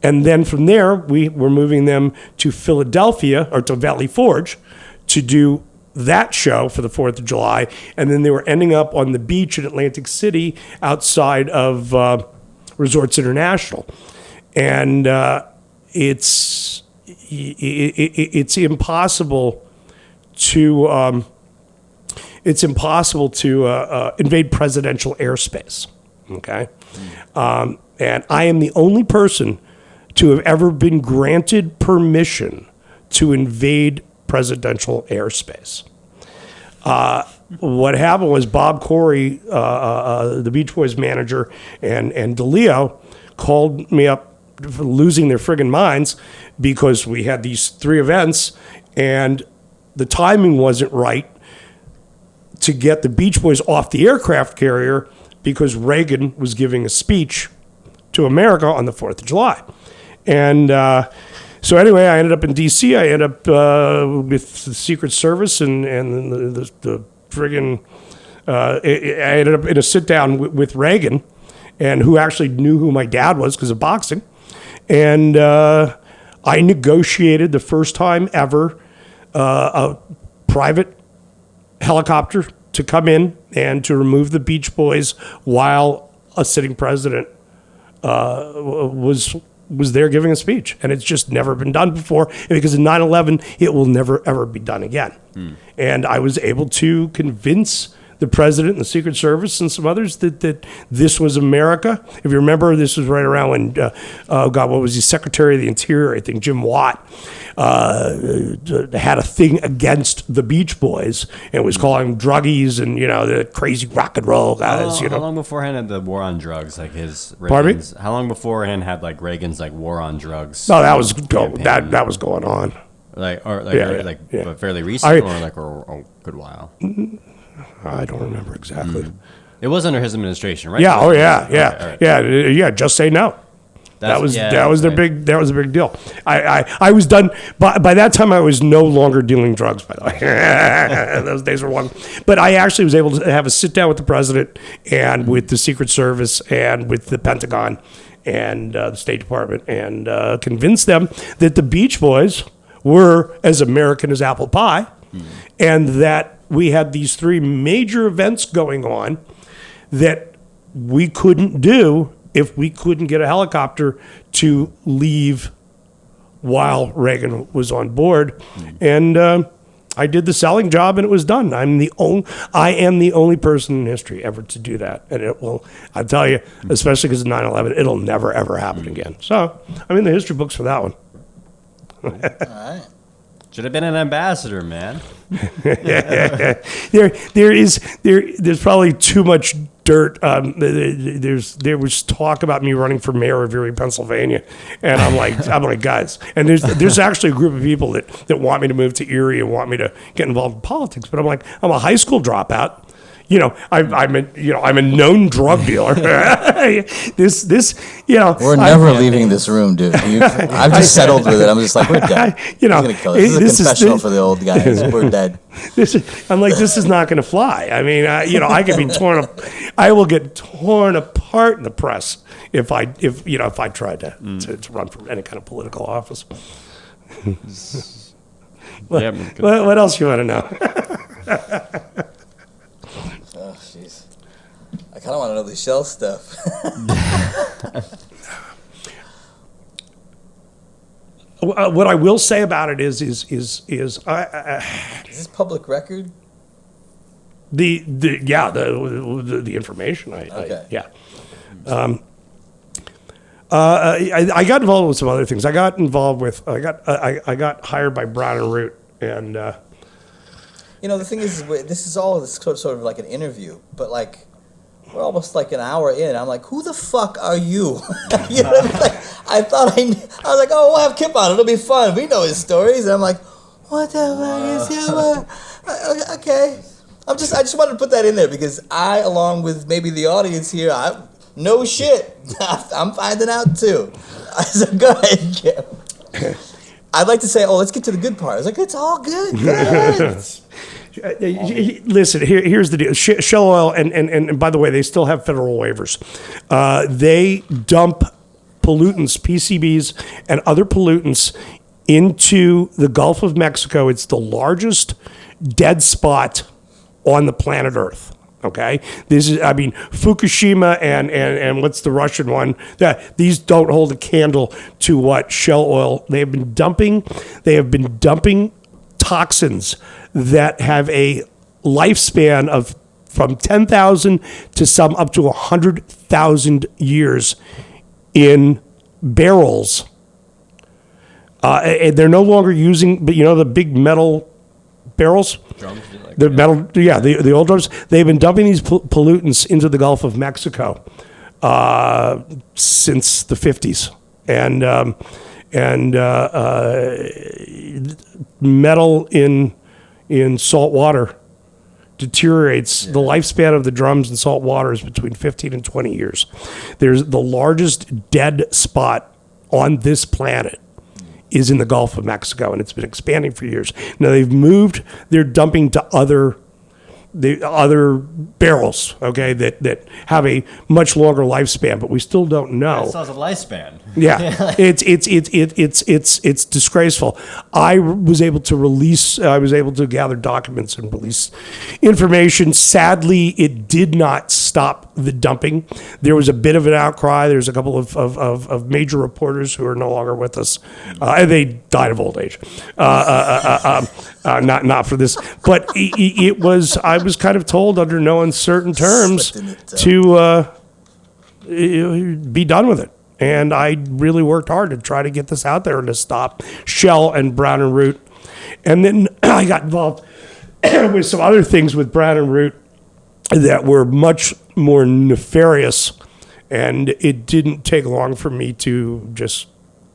[SPEAKER 3] then from there, we were moving them to Philadelphia, or to Valley Forge, to do that show for the 4th of July. And then they were ending up on the beach in Atlantic City outside of Resorts International, and it's impossible to invade presidential airspace. Okay, and I am the only person to have ever been granted permission to invade presidential airspace. What happened was Bob Corey, the Beach Boys manager, and DeLeo called me up for losing their friggin' minds because we had these 3 events and the timing wasn't right to get the Beach Boys off the aircraft carrier because Reagan was giving a speech to America on the 4th of July. And so anyway, I ended up in D.C. I ended up with the Secret Service and the friggin' I ended up in a sit-down with Reagan, and who actually knew who my dad was because of boxing. And I negotiated the first time ever a private helicopter to come in and to remove the Beach Boys while a sitting president was there giving a speech. And it's just never been done before. And because of 9/11, it will never, ever be done again. And I was able to convince the president and the Secret Service and some others that this was America. If you remember, this was right around when, what was he, Secretary of the Interior, I think, Jim Watt, had a thing against the Beach Boys and was calling them druggies and, the crazy rock and roll guys,
[SPEAKER 2] How long beforehand had the war on drugs, like his
[SPEAKER 3] Pardon me?
[SPEAKER 2] How long beforehand had like Reagan's like war on drugs?
[SPEAKER 3] No, that was that was going on.
[SPEAKER 2] But fairly recent or like a good while.
[SPEAKER 3] I don't remember exactly.
[SPEAKER 2] It was under his administration, right?
[SPEAKER 3] Yeah. Oh, yeah.
[SPEAKER 2] Okay, all right.
[SPEAKER 3] Yeah. Just say no. That was
[SPEAKER 2] yeah,
[SPEAKER 3] their
[SPEAKER 2] right.
[SPEAKER 3] big. That was a big deal. I was done by that time. I was no longer dealing drugs. By the way, those days were long. But I actually was able to have a sit down with the president and with the Secret Service and with the Pentagon and the State Department and convince them that the Beach Boys were as American as apple pie, and that we had these three major events going on that we couldn't do if we couldn't get a helicopter to leave while Reagan was on board. And I did the selling job, and it was done. I am the only person in history ever to do that. And it will, I'll tell you, especially because of 9/11, it'll never, ever happen again. So I'm in the history books for that one.
[SPEAKER 1] All right.
[SPEAKER 2] Should have been an ambassador, man.
[SPEAKER 3] There's probably too much dirt. There was talk about me running for mayor of Erie, Pennsylvania, and I'm like, guys. And there's actually a group of people that want me to move to Erie and want me to get involved in politics. But I'm like, I'm a high school dropout. I'm a known drug dealer.
[SPEAKER 1] We're never leaving this room, dude. I've just settled with it. I'm just like, we're dead. He's gonna kill us. This is a confessional for the old guys. We're dead.
[SPEAKER 3] This is not going to fly. I mean, I could be torn up. I will get torn apart in the press if I tried to run for any kind of political office. What else you want to know?
[SPEAKER 1] Oh, jeez. I kind of want to know the shell stuff.
[SPEAKER 3] What I will say about it is
[SPEAKER 1] Is this public record?
[SPEAKER 3] the information.
[SPEAKER 1] Okay.
[SPEAKER 3] I got involved with some other things. I got hired by Brown and Root, and
[SPEAKER 1] The thing is, this is all sort of like an interview, but like we're almost like an hour in. I'm like, who the fuck are you? You know what I mean? Like, I thought I was like, oh, we'll have Kipp on. It'll be fun. We know his stories. And I'm like, what the fuck is he? Okay. I just wanted to put that in there because I, along with maybe the audience here, no shit. I'm finding out too. So go ahead, Kipp. I'd like to say, let's get to the good part. I was like, it's all good.
[SPEAKER 3] Listen, here's the deal. Shell Oil, and by the way, they still have federal waivers. They dump pollutants, PCBs, and other pollutants into the Gulf of Mexico. It's the largest dead spot on the planet Earth. Okay, Fukushima and what's the Russian one? These don't hold a candle to what Shell Oil. They have been dumping toxins that have a lifespan of from 10,000 to some up to 100,000 years in barrels. And they're no longer using, but the big metal barrels.
[SPEAKER 2] Drums,
[SPEAKER 3] the metal, the old drums. They've been dumping these pollutants into the Gulf of Mexico since the 50s, and metal in salt water deteriorates. The lifespan of the drums in salt water is between 15 and 20 years. There's the largest dead spot on this planet is in the Gulf of Mexico, and it's been expanding for years. Now they've moved their dumping to other barrels, okay, that have a much longer lifespan, but we still don't know.
[SPEAKER 2] It still has a lifespan.
[SPEAKER 3] Yeah, it's disgraceful. I was able to gather documents and release information. Sadly, it did not stop the dumping. There was a bit of an outcry. There's a couple of major reporters who are no longer with us, and they died of old age. Not for this, but it was. I was kind of told under no uncertain terms to be done with it. And I really worked hard to try to get this out there and to stop Shell and Brown and Root. And then I got involved with some other things with Brown and Root that were much more nefarious. And it didn't take long for me to just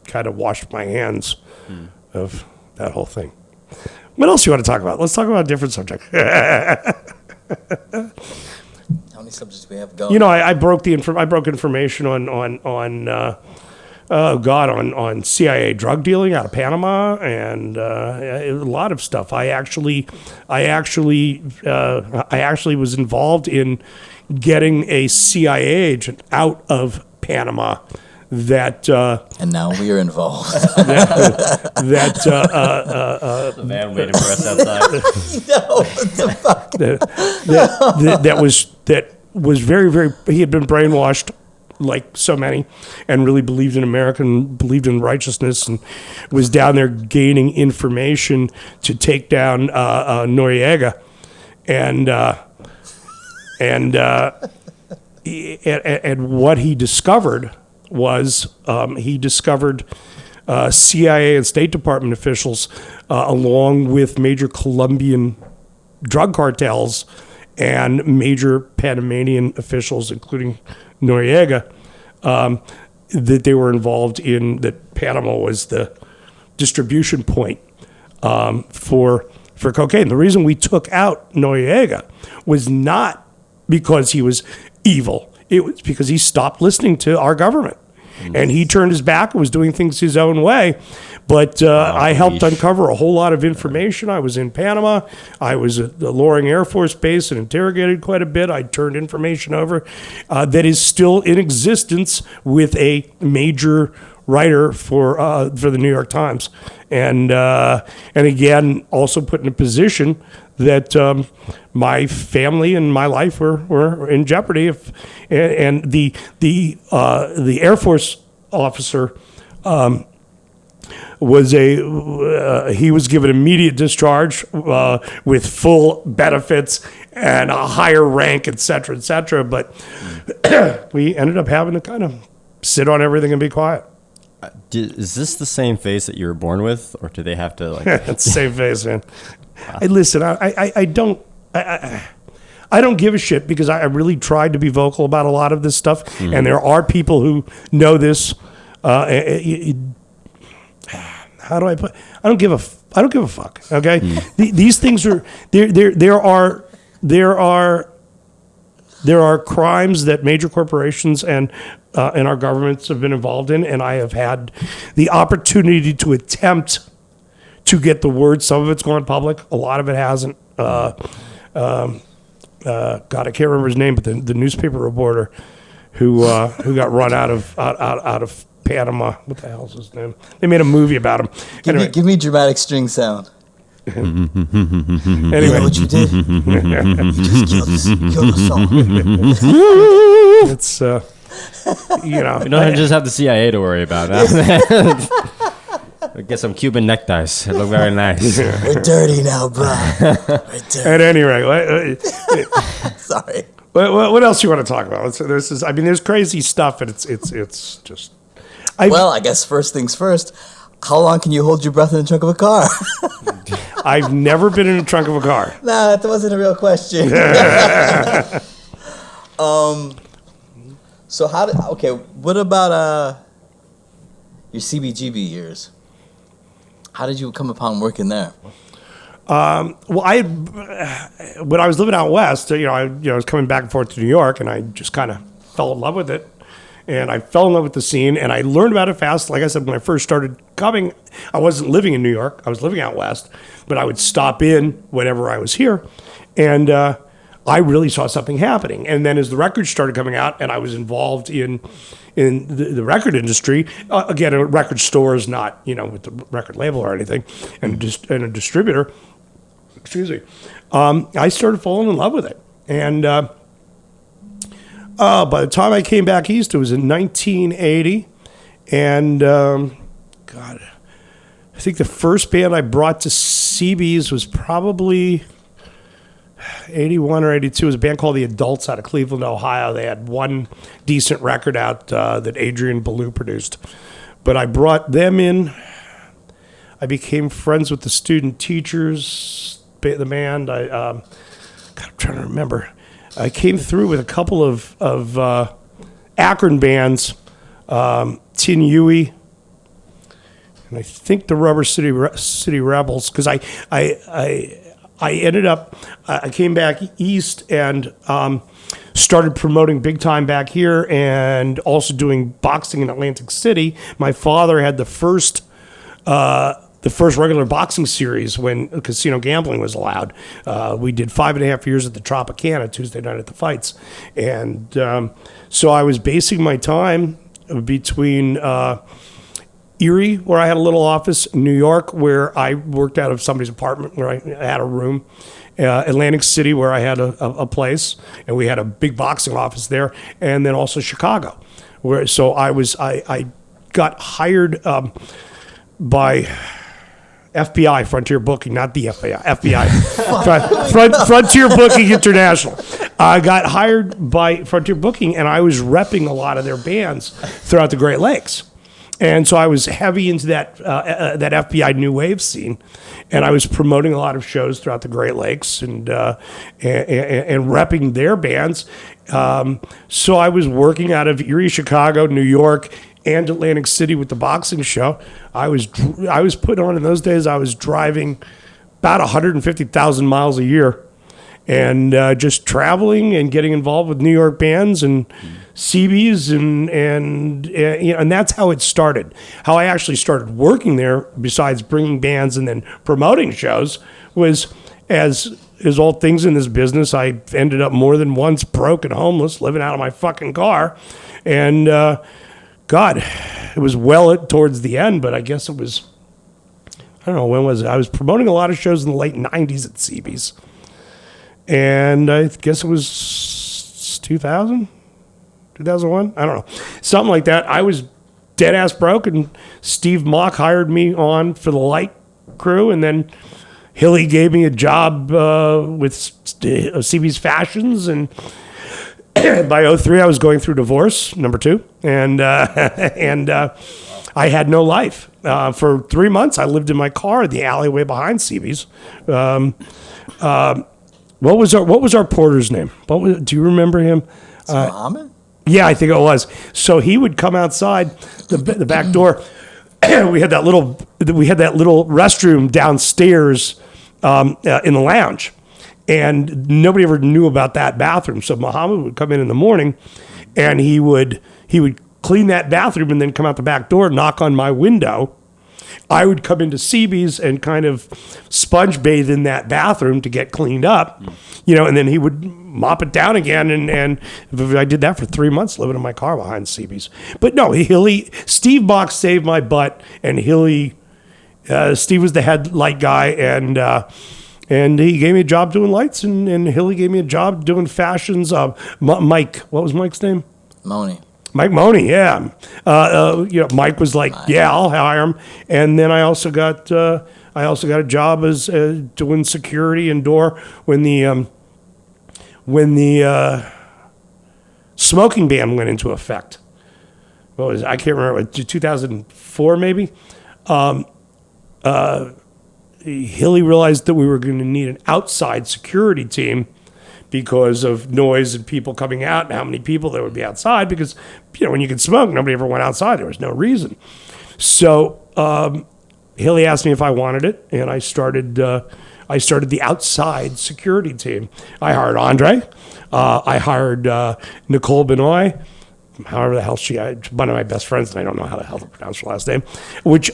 [SPEAKER 3] kind of wash my hands of that whole thing. What else you want to talk about? Let's talk about a different subject.
[SPEAKER 1] How many subjects do we have going?
[SPEAKER 3] I broke information on Oh God, on CIA drug dealing out of Panama and a lot of stuff. I actually was involved in getting a CIA agent out of Panama. That
[SPEAKER 1] And now we are involved.
[SPEAKER 2] The van waiting for us outside.
[SPEAKER 1] No, what the fuck?
[SPEAKER 3] that was very, very. He had been brainwashed, like so many, and really believed in America and believed in righteousness, and was down there gaining information to take down Noriega, and what he discovered was he discovered CIA and State Department officials, along with major Colombian drug cartels and major Panamanian officials, including Noriega, that they were involved in, that Panama was the distribution point for cocaine. The reason we took out Noriega was not because he was evil. It was because he stopped listening to our government. And he turned his back and was doing things his own way. But I helped uncover a whole lot of information. I was in Panama. I was at the Loring Air Force Base and interrogated quite a bit. I turned information over that is still in existence with a major writer for the New York Times. And again, also put in a position that my family and my life were in jeopardy. And the Air Force officer he was given immediate discharge with full benefits and a higher rank, et cetera, but we ended up having to kind of sit on everything and be quiet.
[SPEAKER 2] Is this the same face that you were born with, or do they have to like?
[SPEAKER 3] It's the same face, man. Hey, listen, I don't give a shit, because I really tried to be vocal about a lot of this stuff, and there are people who know this. How do I put? I don't give a fuck. Okay, these things are there are crimes that major corporations and our governments have been involved in, and I have had the opportunity to attempt to get the word. Some of it's gone public, a lot of it hasn't. God, I can't remember his name, but the newspaper reporter who got run out of Panama. What the hell's his name? They made a movie about him.
[SPEAKER 1] Give me dramatic string sound.
[SPEAKER 3] Anyway,
[SPEAKER 1] You know what you did? You just killed us all.
[SPEAKER 3] it's you
[SPEAKER 2] don't just have the CIA to worry about. Get some Cuban neckties. It look very nice.
[SPEAKER 1] We're dirty now, bro. We're dirty.
[SPEAKER 3] At any rate,
[SPEAKER 1] Sorry.
[SPEAKER 3] what else you want to talk about? There's crazy stuff, and it's just.
[SPEAKER 1] Well, I guess first things first. How long can you hold your breath in the trunk of a car?
[SPEAKER 3] I've never been in the trunk of a car.
[SPEAKER 1] Nah, that wasn't a real question. So what about your CBGB years? How did you come upon working there?
[SPEAKER 3] Well, when I was living out west, I was coming back and forth to New York, and I just kind of fell in love with it. And I fell in love with the scene, and I learned about it fast. Like I said, when I first started coming, I wasn't living in New York. I was living out west, but I would stop in whenever I was here. And I really saw something happening. And then as the records started coming out, and I was involved in the record industry, again, a record store is not, with the record label or anything, and a distributor, I started falling in love with it. And by the time I came back east, it was in 1980. And, I think the first band I brought to CB's was probably 81 or 82. It was a band called The Adults out of Cleveland, Ohio. They had one decent record out that Adrian Ballou produced. But I brought them in. I became friends with the student teachers, the band. I'm trying to remember. I came through with a couple of Akron bands, Tin Huey, and I think the Rubber City Rebels, because I ended up, I came back east, and started promoting big time back here and also doing boxing in Atlantic City. My father had the first regular boxing series when casino gambling was allowed. We did 5.5 years at the Tropicana, Tuesday night at the fights. And so I was basing my time between Erie, where I had a little office, New York, where I worked out of somebody's apartment, where I had a room, Atlantic City, where I had a place, and we had a big boxing office there, and then also Chicago, where so I got hired by FBI, Frontier Booking, not the FBI, Frontier Booking International. I got hired by Frontier Booking, and I was repping a lot of their bands throughout the Great Lakes. And so I was heavy into that FBI new wave scene, and I was promoting a lot of shows throughout the Great Lakes and repping their bands. So I was working out of Erie, Chicago, New York, and Atlantic City with the boxing show. I was put on in those days. I was driving about 150,000 miles a year, and just traveling and getting involved with New York bands and CBs and you know, and that's how it started. How I actually started working there, besides bringing bands and then promoting shows, was as all things in this business. I ended up more than once broke and homeless, living out of my fucking car, and God, it was well towards the end, but I guess it was, I don't know, when was it? I was promoting a lot of shows in the late 90s at CB's. And I guess it was 2000, 2001? I don't know. Something like that. I was dead ass broke, and Steve Mock hired me on for the light crew, and then Hilly gave me a job with CB's Fashions, and by 2003 I was going through divorce, number 2, and I had no life. For 3 months I lived in my car in the alleyway behind CB's. What was our porter's name? Do you remember him?
[SPEAKER 1] Muhammad?
[SPEAKER 3] Yeah, I think it was. So he would come outside the back door. we had that little restroom downstairs in the lounge, and nobody ever knew about that bathroom. So Muhammad would come in the morning, and he would clean that bathroom and then come out the back door, knock on my window. I would come into CB's and kind of sponge bathe in that bathroom to get cleaned up, you know, and then he would mop it down again. And I did that for 3 months, living in my car behind CB's. But no, Steve Box saved my butt, and Steve was the head light guy, and he gave me a job doing lights, and Hilly gave me a job doing fashions. Mike, what was Mike's name? Mike Money, yeah. Mike was like, yeah, I'll hire him. And then I also got a job as doing security and door when the smoking ban went into effect. What was it? I can't remember. 2004 maybe. Hilly realized that we were going to need an outside security team because of noise and people coming out and how many people there would be outside, because, you know, when you could smoke, nobody ever went outside. There was no reason. So Hilly asked me if I wanted it, and I started the outside security team. I hired Andre. I hired Nicole Benoit, however the hell one of my best friends, and I don't know how the hell to pronounce her last name, which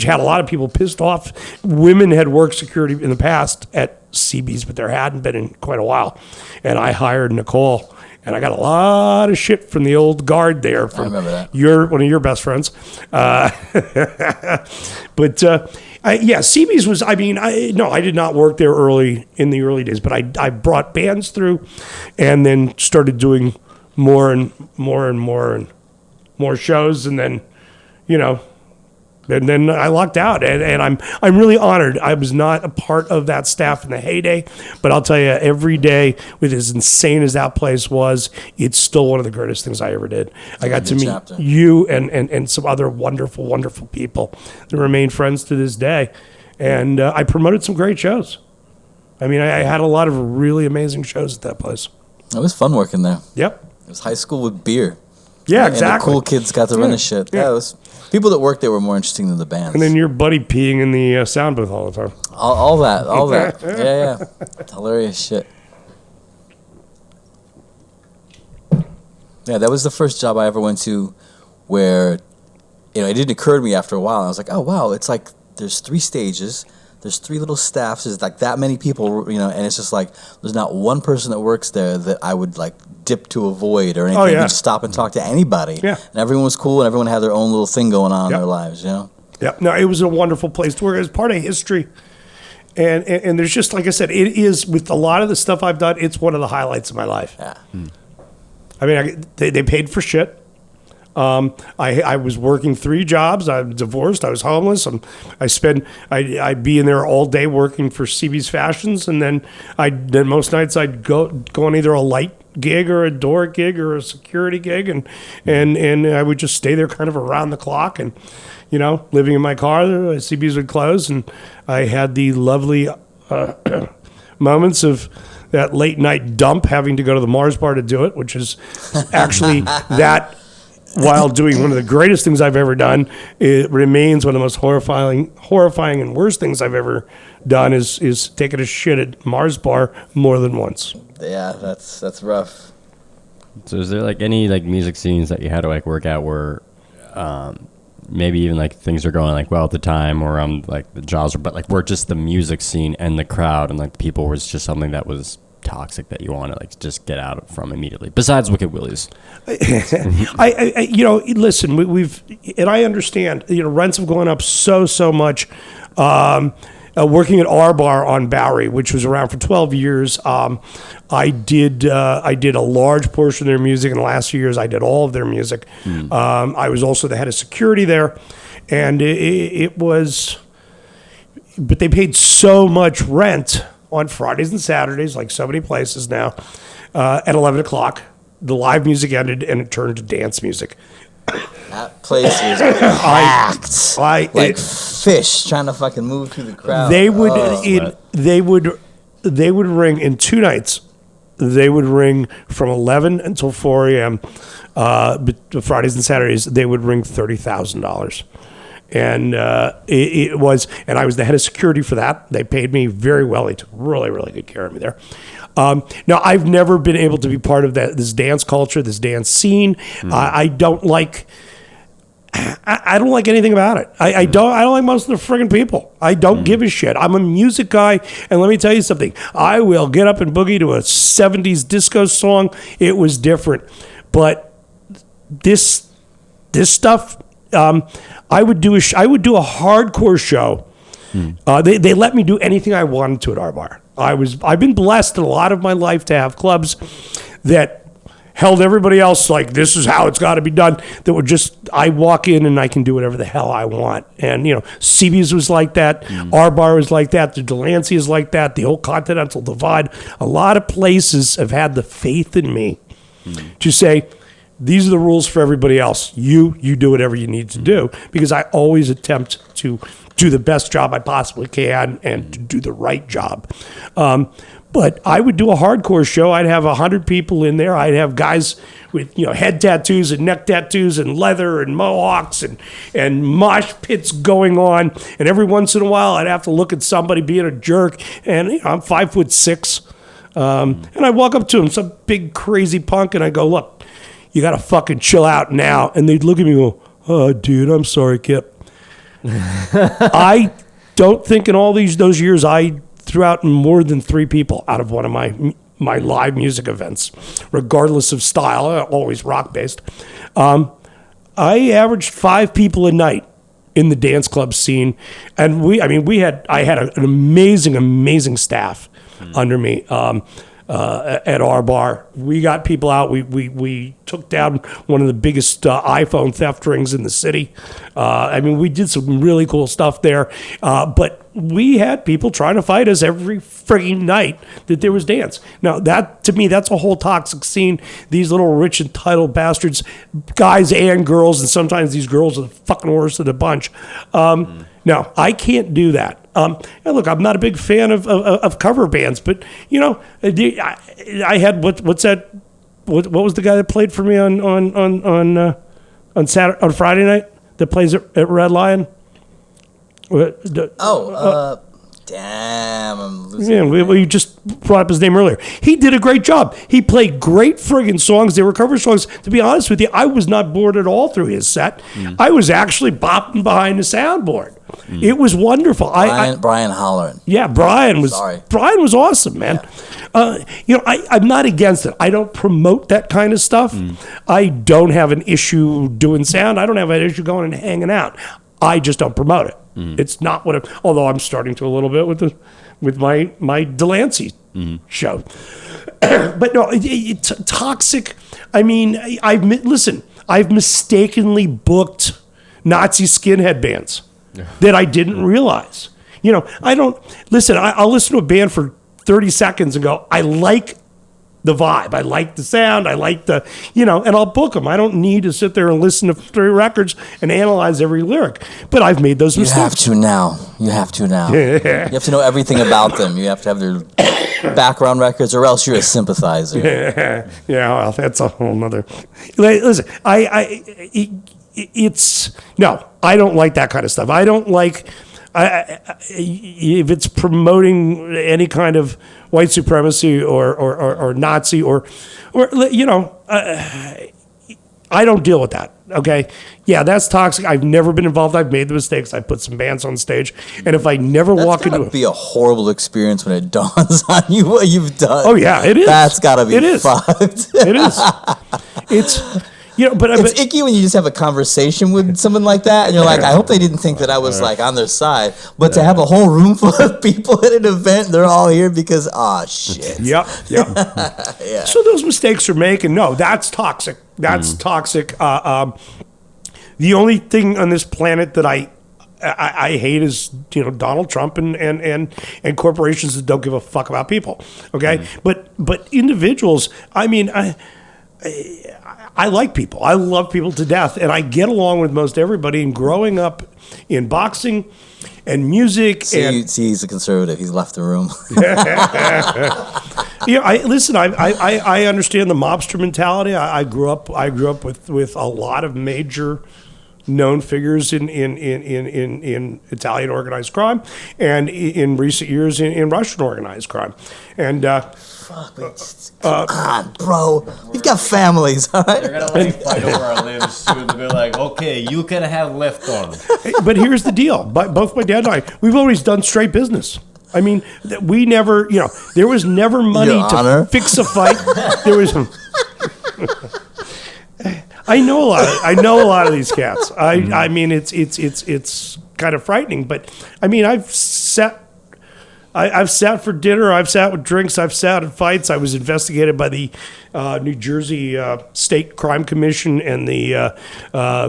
[SPEAKER 3] had a lot of people pissed off. Women had worked security in the past at CB's, but there hadn't been in quite a while. And I hired Nicole, and I got a lot of shit from the old guard there. From
[SPEAKER 1] I remember that.
[SPEAKER 3] One of your best friends. But CB's was, I did not work there in the early days, but I brought bands through, and then started doing more and more shows, and then, you know, and then I lucked out, and I'm really honored. I was not a part of that staff in the heyday, but I'll tell you, every day, with as insane as that place was, it's still one of the greatest things I ever did. I got to meet you and some other wonderful, wonderful people that remain friends to this day, and I promoted some great shows. I mean, I had a lot of really amazing shows at that place.
[SPEAKER 1] It was fun working there.
[SPEAKER 3] Yep.
[SPEAKER 1] It was high school with beer.
[SPEAKER 3] Yeah,
[SPEAKER 1] and
[SPEAKER 3] exactly.
[SPEAKER 1] the cool kids got to run the shit. Yeah, it was people that worked there were more interesting than the bands.
[SPEAKER 3] And then your buddy peeing in the sound booth all the time.
[SPEAKER 1] All that. Yeah. Hilarious shit. Yeah, that was the first job I ever went to where, it didn't occur to me after a while. I was like, oh, wow, it's like there's 3 stages. There's 3 little staffs. There's like that many people, and it's just like there's not one person that works there that I would like dip to avoid or anything.
[SPEAKER 3] Oh, yeah.
[SPEAKER 1] Just stop and talk to anybody.
[SPEAKER 3] Yeah.
[SPEAKER 1] And everyone was cool and everyone had their own little thing going on in their lives,
[SPEAKER 3] Yeah, no, it was a wonderful place to work. It was part of history. And there's just, like I said, it is, with a lot of the stuff I've done, it's one of the highlights of my life.
[SPEAKER 1] Yeah.
[SPEAKER 3] I mean, they paid for shit. I was working 3 jobs. I'm divorced. I was homeless. I'd be in there all day working for CB's Fashions, and then most nights I'd go on either a light gig or a door gig or a security gig, and I would just stay there kind of around the clock, and living in my car. CB's would close, and I had the lovely moments of that late night dump, having to go to the Mars bar to do it, which is actually that. While doing one of the greatest things I've ever done, it remains one of the most horrifying and worst things I've ever done is taking a shit at Mars bar more than once.
[SPEAKER 1] Yeah, that's rough.
[SPEAKER 2] So is there like any like music scenes that you had to like work out where maybe even like things are going like well at the time, or like the jobs, but like where just the music scene and the crowd and like people was just something that was toxic that you want to like just get out from immediately, besides Wicked Willie's?
[SPEAKER 3] I listen, we've and I understand, rents have gone up so much. Working at R Bar on Bowery, which was around for 12 years, I did a large portion of their music. In the last few years, I did all of their music. I was also the head of security there, and it was, but they paid so much rent on Fridays and Saturdays, like so many places now, at 11 o'clock. The live music ended, and it turned to dance music.
[SPEAKER 1] That place was packed. Like fish trying to fucking move through the crowd.
[SPEAKER 3] They would ring in 2 nights. They would ring from 11 until 4 a.m. But Fridays and Saturdays, they would ring $30,000. And it was, and I was the head of security for that. They paid me very well. They took really, really good care of me there. Now, I've never been able to be part of this dance culture, this dance scene. I don't like anything about it. I don't like most of the friggin' people. I don't give a shit. I'm a music guy, and let me tell you something. I will get up and boogie to a 70s disco song. It was different. But this stuff, I would do a hardcore show. They let me do anything I wanted to at our bar. I've been blessed in a lot of my life to have clubs that held everybody else like, this is how it's got to be done. That would just, I walk in and I can do whatever the hell I want. And CB's was like that. Our bar was like that. The Delancey is like that. The whole Continental Divide. A lot of places have had the faith in me to say, these are the rules for everybody else. You do whatever you need to do, because I always attempt to do the best job I possibly can and to do the right job. But I would do a hardcore show. I'd have 100 people in there. I'd have guys with head tattoos and neck tattoos and leather and mohawks and mosh pits going on. And every once in a while, I'd have to look at somebody being a jerk. And I'm 5'6", and I walk up to him, some big crazy punk, and I go, "Look, you got to fucking chill out now." And they'd look at me and go, "Oh, dude, I'm sorry, Kipp." I don't think in all those years I threw out more than 3 people out of one of my live music events, regardless of style, always rock based. I averaged 5 people a night in the dance club scene, and I had an amazing staff under me. At our bar, we got people out. We took down one of the biggest iPhone theft rings in the city. We did some really cool stuff there. But we had people trying to fight us every frigging night that there was dance. Now, that to me, that's a whole toxic scene. These little rich entitled bastards, guys and girls, and sometimes these girls are the fucking worst of the bunch. No, I can't do that. And look, I'm not a big fan of cover bands, but I had what's that? What was the guy that played for me on Friday night that plays at Red Lion?
[SPEAKER 1] Damn, Damn, I'm losing.
[SPEAKER 3] Yeah, we just brought up his name earlier. He did a great job. He played great friggin' songs. They were cover songs. To be honest with you, I was not bored at all through his set. I was actually bopping behind the soundboard. It was wonderful.
[SPEAKER 1] Brian Holleran.
[SPEAKER 3] Yeah, Brian was awesome, man. I'm not against it. I don't promote that kind of stuff. I don't have an issue doing sound. I don't have an issue going and hanging out. I just don't promote it. It's not what. Although I'm starting to a little bit with my Delancey show, but no, it's toxic. I mean, I've mistakenly booked Nazi skinhead bands that I didn't realize. I'll listen to a band for 30 seconds and go, I like the vibe. I like the sound. I like and I'll book them. I don't need to sit there and listen to 3 records and analyze every lyric. But I've made those mistakes.
[SPEAKER 1] You have to now. You have to know everything about them. You have to have their background records, or else you're a sympathizer.
[SPEAKER 3] Yeah, well, that's a whole nother. Listen, I don't like that kind of stuff. I don't like if it's promoting any kind of white supremacy or Nazi or I don't deal with that. Okay, yeah, that's toxic. I've never been involved. I've made the mistakes. I put some bands on stage, and if I never walk into
[SPEAKER 1] be a horrible experience when it dawns on you what you've done.
[SPEAKER 3] Oh yeah, it is.
[SPEAKER 1] That's gotta be fucked.
[SPEAKER 3] It is. It's. But
[SPEAKER 1] it's icky when you just have a conversation with someone like that, and you're like, I hope they didn't think that I was like on their side. But to have a whole room full of people at an event, they're all here because, shit.
[SPEAKER 3] Yep. Yeah. So those mistakes are making. No, that's toxic. That's toxic. The only thing on this planet that I hate is Donald Trump and corporations that don't give a fuck about people. Okay, but individuals. I mean, I like people. I love people to death, and I get along with most everybody. And growing up in boxing and music,
[SPEAKER 1] he's a conservative. He's left the room.
[SPEAKER 3] I understand the mobster mentality. I grew up with a lot of major known figures in Italian organized crime, and in recent years in Russian organized crime, and.
[SPEAKER 1] Come on, bro. We've got families, all right?
[SPEAKER 2] They're gonna fight over our limbs soon. They'll be like, okay, you can have left on.
[SPEAKER 3] But here's the deal. Both my dad and I, we've always done straight business. I mean, we never, there was never money to fix a fight. There was. I know a lot of these cats. I mean, it's kind of frightening. But I mean, I've sat for dinner. I've sat with drinks. I've sat in fights. I was investigated by the New Jersey State Crime Commission and the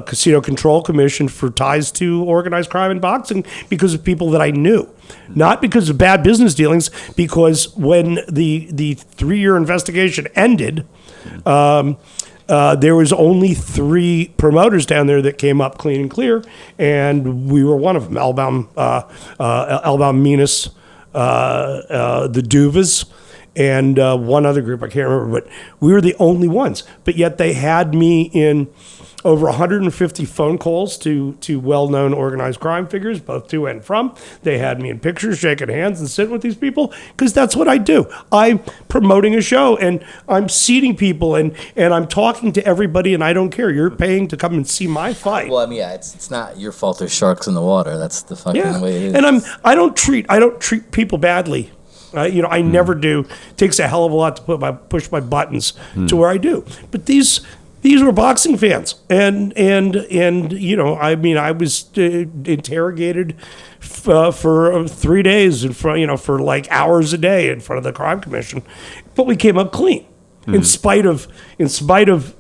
[SPEAKER 3] Casino Control Commission for ties to organized crime and boxing because of people that I knew. Not because of bad business dealings, because when the 3-year investigation ended, there was only 3 promoters down there that came up clean and clear, and we were one of them. Elbaum Minas, the Duvas, and one other group, I can't remember, but we were the only ones. But yet they had me in over 150 phone calls to well-known organized crime figures, both to and from. They had me in pictures, shaking hands, and sitting with these people, because that's what I do. I'm promoting a show, and I'm seating people, and I'm talking to everybody, and I don't care. You're paying to come and see my fight.
[SPEAKER 1] Well, I mean, it's not your fault there's sharks in the water. That's the fucking way it is.
[SPEAKER 3] And I don't treat people badly. I never do. It takes a hell of a lot to push my buttons to where I do. But these were boxing fans, and I mean, I was interrogated for 3 days for like hours a day in front of the crime commission, but we came up clean. In spite of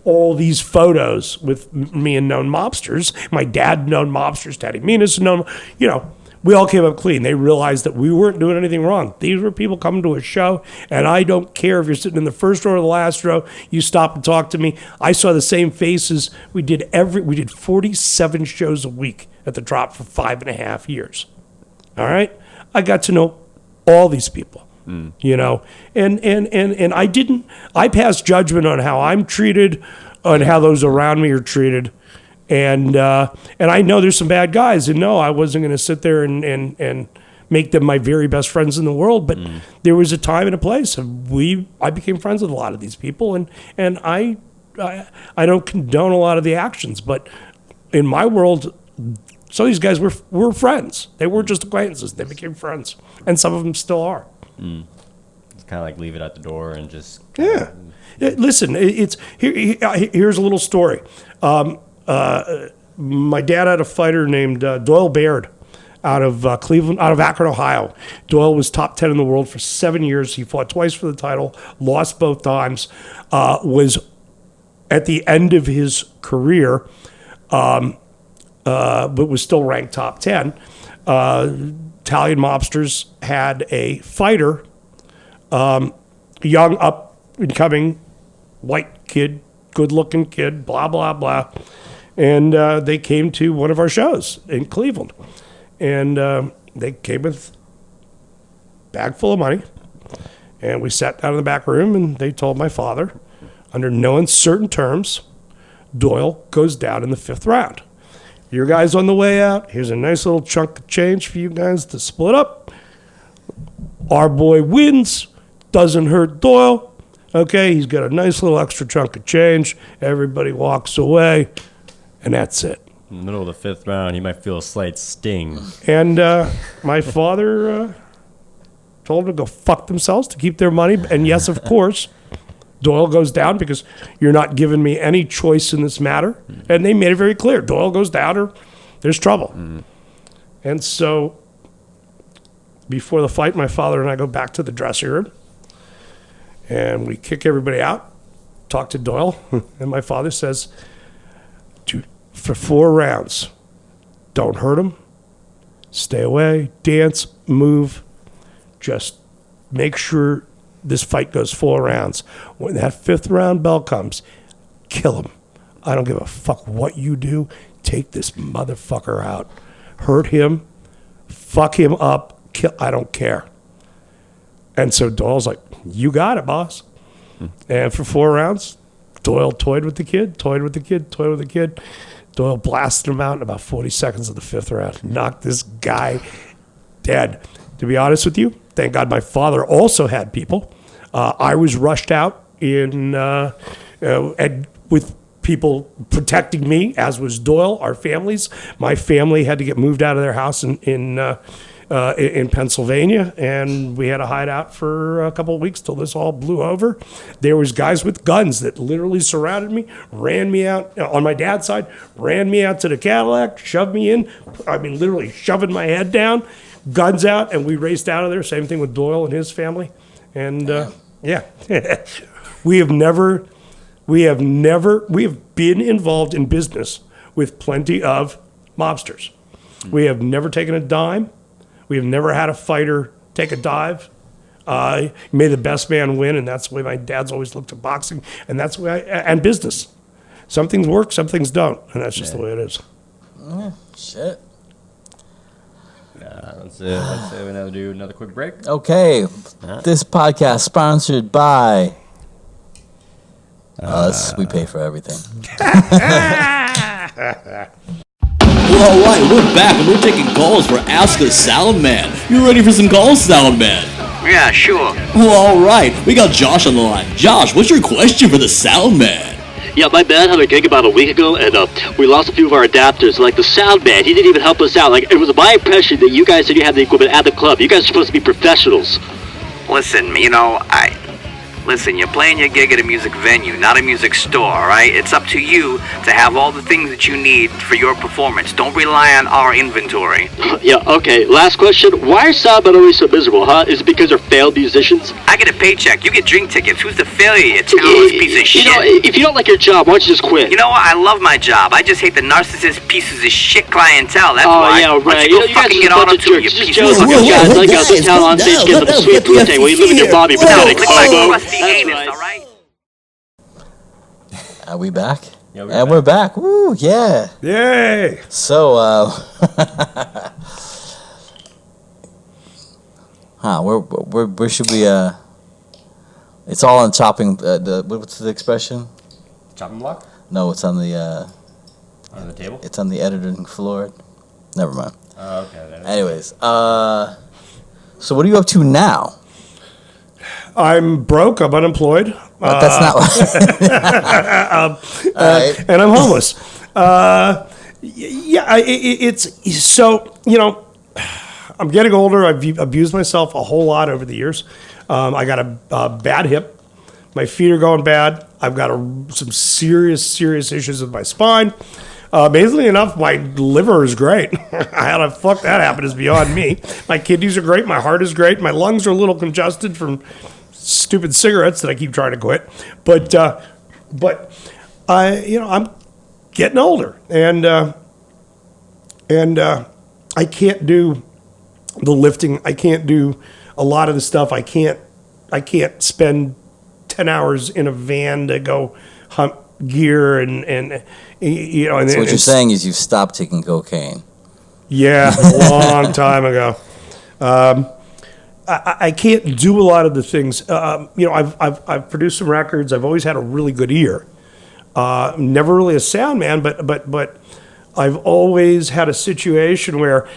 [SPEAKER 3] all these photos with me and known mobsters, my dad known mobsters, Teddy Minas known, we all came up clean. They realized that we weren't doing anything wrong. These were people coming to a show, and I don't care if you're sitting in the first row or the last row. You stop and talk to me. I saw the same faces. We did 47 shows a week at the Drop for 5.5 years. All right, I got to know all these people. And I passed judgment on how I'm treated, on how those around me are treated. And I know there's some bad guys, and no, I wasn't going to sit there and make them my very best friends in the world, but there was a time and a place, and I became friends with a lot of these people, and I don't condone a lot of the actions, but in my world, some of these guys were friends. They weren't just acquaintances; they became friends, and some of them still are.
[SPEAKER 2] It's kind of like leave it at the door and just
[SPEAKER 3] Listen, here's a little story. My dad had a fighter named Doyle Baird out of Cleveland, out of Akron, Ohio. Doyle was top 10 in the world for 7 years. He fought twice for the title, lost both times, was at the end of his career, but was still ranked top 10. Italian mobsters had a fighter, young, up-and-coming white kid, good-looking kid, blah, blah, blah. And they came to one of our shows in Cleveland. And they came with a bag full of money. And we sat down in the back room, and they told my father, under no uncertain terms, Doyle goes down in the 5th round. Your guys on the way out, here's a nice little chunk of change for you guys to split up. Our boy wins, doesn't hurt Doyle. Okay, he's got a nice little extra chunk of change. Everybody walks away, and that's it.
[SPEAKER 2] in the middle of the 5th round, he might feel a slight sting.
[SPEAKER 3] And my father told them to go fuck themselves to keep their money. And yes, of course, Doyle goes down because you're not giving me any choice in this matter. And they made it very clear. Doyle goes down or there's trouble. And so before the fight, my father and I go back to the dressing room. And we kick everybody out, talk to Doyle. And my father says, for 4 rounds, don't hurt him. Stay away, dance, move. Just make sure this fight goes 4 rounds. When that 5th round bell comes, kill him. I don't give a fuck what you do. Take this motherfucker out. Hurt him. Fuck him up. Kill. I don't care. And so Doyle's like, you got it, boss. And for 4 rounds, Doyle toyed with the kid. Doyle blasted him out in about 40 seconds of the 5th round. Knocked this guy dead. To be honest with you, thank God my father also had people. I was rushed out with people protecting me, as was Doyle, our families. My family had to get moved out of their house in Pennsylvania, and we had to hide out for a couple of weeks till this all blew over. There was guys with guns that literally surrounded me, ran me out on my dad's side, ran me out to the Cadillac, shoved me in. I mean, literally shoving my head down, guns out, and we raced out of there. Same thing with Doyle and his family. And yeah, we have been involved in business with plenty of mobsters. We have never taken a dime. We have never had a fighter take a dive. May the best man win, and that's the way my dad's always looked at boxing, and that's the way and business. Some things work, some things don't, and that's just the way it is.
[SPEAKER 1] Shit.
[SPEAKER 2] Let's do another quick break.
[SPEAKER 1] Okay, this podcast sponsored by us. We pay for everything.
[SPEAKER 8] Well, alright, we're back and we're taking calls for Ask the Sound Man. You ready for some calls, Sound Man?
[SPEAKER 9] Yeah, sure.
[SPEAKER 8] Well, alright, we got Josh on the line. Josh, what's your question for the Sound Man?
[SPEAKER 9] Yeah, my dad had a gig about a week ago, and we lost a few of our adapters. Like the sound man, he didn't even help us out. Like, it was my impression that you guys said you had the equipment at the club. You guys are supposed to be professionals.
[SPEAKER 10] Listen, Listen, you're playing your gig at a music venue, not a music store, all right? It's up to you to have all the things that you need for your performance. Don't rely on our inventory.
[SPEAKER 9] Yeah, okay. Last question. Why are soundmen always so miserable, huh? Is it because they're failed musicians?
[SPEAKER 10] I get a paycheck. You get drink tickets. Who's the failure, you talentless piece of shit?
[SPEAKER 9] You know, if you don't like your job, why don't you just quit?
[SPEAKER 10] You know what? I love my job. I just hate the narcissist pieces of shit clientele. That's why.
[SPEAKER 9] Yeah, right.
[SPEAKER 10] Why don't you go fucking get on to you
[SPEAKER 9] Just
[SPEAKER 10] piece
[SPEAKER 9] jealous
[SPEAKER 10] of
[SPEAKER 9] of you guys. Like out this town on
[SPEAKER 1] guys,
[SPEAKER 9] stage, getting the sweet food thing while you live in your Bobby
[SPEAKER 10] No,
[SPEAKER 9] pathetic.
[SPEAKER 10] lick my
[SPEAKER 9] hobo.
[SPEAKER 10] crusty
[SPEAKER 9] That's
[SPEAKER 10] anus,
[SPEAKER 9] right.
[SPEAKER 10] all right?
[SPEAKER 1] Are we back?
[SPEAKER 2] Yeah,
[SPEAKER 1] We're back. Woo, yeah.
[SPEAKER 3] Yay!
[SPEAKER 1] So, where should we? It's all on chopping. What's the expression?
[SPEAKER 2] Chopping block?
[SPEAKER 1] No, it's on the.
[SPEAKER 2] On the table?
[SPEAKER 1] It's on the editing floor. Never mind.
[SPEAKER 2] Okay.
[SPEAKER 1] Anyways, So what are you up to now?
[SPEAKER 3] I'm broke. I'm unemployed.
[SPEAKER 1] That's not what...
[SPEAKER 3] And I'm homeless. It's so, I'm getting older. I've abused myself a whole lot over the years. I got a bad hip. My feet are going bad. I've got some serious issues with my spine. Amazingly enough, my liver is great. How the fuck that happened is beyond me. My kidneys are great. My heart is great. My lungs are a little congested from stupid cigarettes that I keep trying to quit. But I'm getting older, and I can't do the lifting. I can't do a lot of the stuff. I can't spend 10 hours in a van to go hunt gear and
[SPEAKER 1] So what you're saying is you've stopped taking cocaine.
[SPEAKER 3] Yeah, a long time ago. I can't do a lot of the things. I've produced some records. I've always had a really good ear. Never really a sound man, but I've always had a situation where,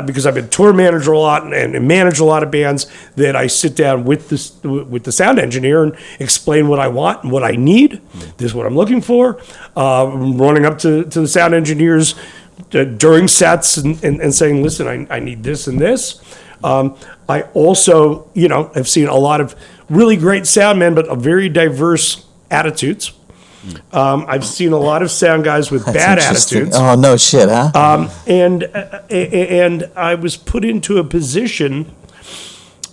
[SPEAKER 3] because I've been tour manager a lot and manage a lot of bands, that I sit down with the sound engineer and explain what I want and what I need. This is what I'm looking for. Running up to the sound engineers during sets and saying, listen, I need this and this. I also, have seen a lot of really great sound men, but very diverse attitudes. I've seen a lot of sound guys with bad attitudes.
[SPEAKER 1] Oh, no shit, huh?
[SPEAKER 3] And I was put into a position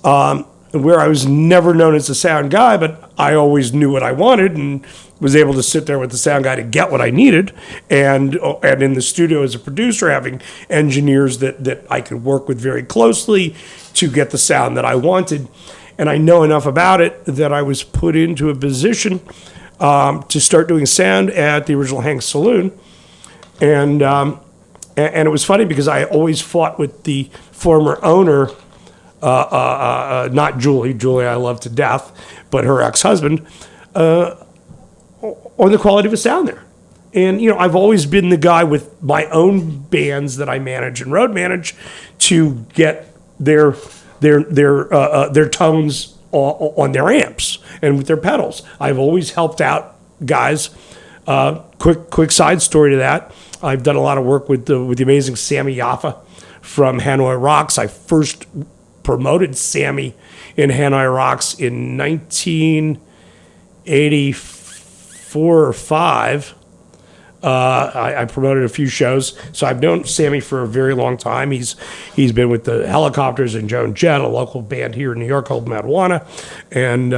[SPEAKER 3] where I was never known as a sound guy, but I always knew what I wanted and was able to sit there with the sound guy to get what I needed. And in the studio as a producer, having engineers that I could work with very closely to get the sound that I wanted. And I know enough about it that I was put into a position to start doing sound at the original Hank's Saloon. And it was funny because I always fought with the former owner, not Julie. Julie I love to death, but her ex-husband, on the quality of a sound there. And, I've always been the guy with my own bands that I manage and road manage to get their tones on their amps and with their pedals. I've always helped out guys. Quick side story to that. I've done a lot of work with the amazing Sammy Yaffa from Hanoi Rocks. I first promoted Sammy in Hanoi Rocks in 1984 or 5. I promoted a few shows, so I've known Sammy for a very long time. He's been with the Helicopters and Joan Jett, a local band here in New York called Marijuana, and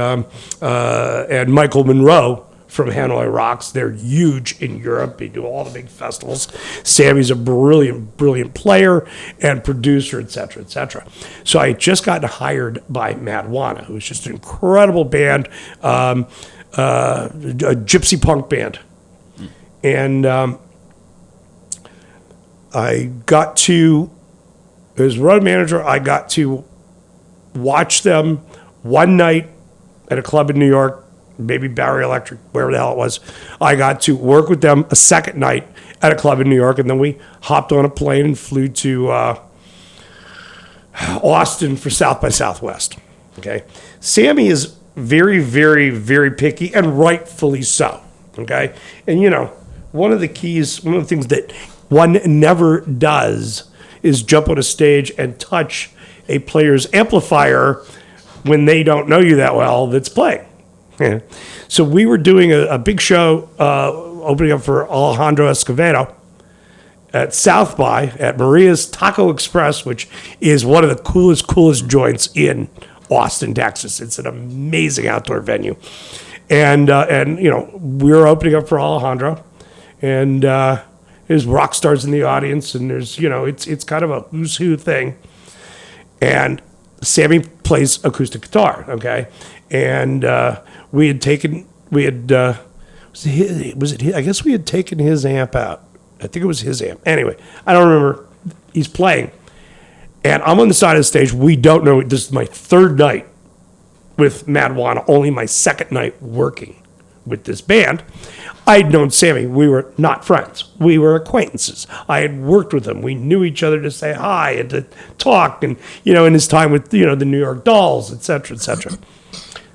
[SPEAKER 3] Michael Monroe from Hanoi Rocks. They're huge in Europe. They do all the big festivals. Sammy's a brilliant player and producer, et cetera, et cetera. So I had just gotten hired by Marijuana, who's just an incredible band, a gypsy punk band. And I got to, as road manager, I got to watch them one night at a club in New York, maybe Barry Electric, wherever the hell it was. I got to work with them a second night at a club in New York, and then we hopped on a plane and flew to Austin for South by Southwest. Okay, Sammy is very, very, very picky, and rightfully so. Okay, and one of the things that one never does is jump on a stage and touch a player's amplifier when they don't know you that well that's playing. Yeah. So we were doing a big show opening up for Alejandro Escovedo at South by at Maria's Taco Express, which is one of the coolest joints in Austin, Texas. It's an amazing outdoor venue. And we were opening up for Alejandro. And there's rock stars in the audience, and there's, it's kind of a who's who thing. And Sammy plays acoustic guitar, okay? And we had taken his amp out. I think it was his amp. Anyway, I don't remember. He's playing. And I'm on the side of the stage. We don't know. This is my third night with Marijuana, only my second night working with this band. I'd known Sammy. We were not friends. We were acquaintances. I had worked with him. We knew each other to say hi and to talk, and in his time with the New York Dolls, et cetera, et cetera.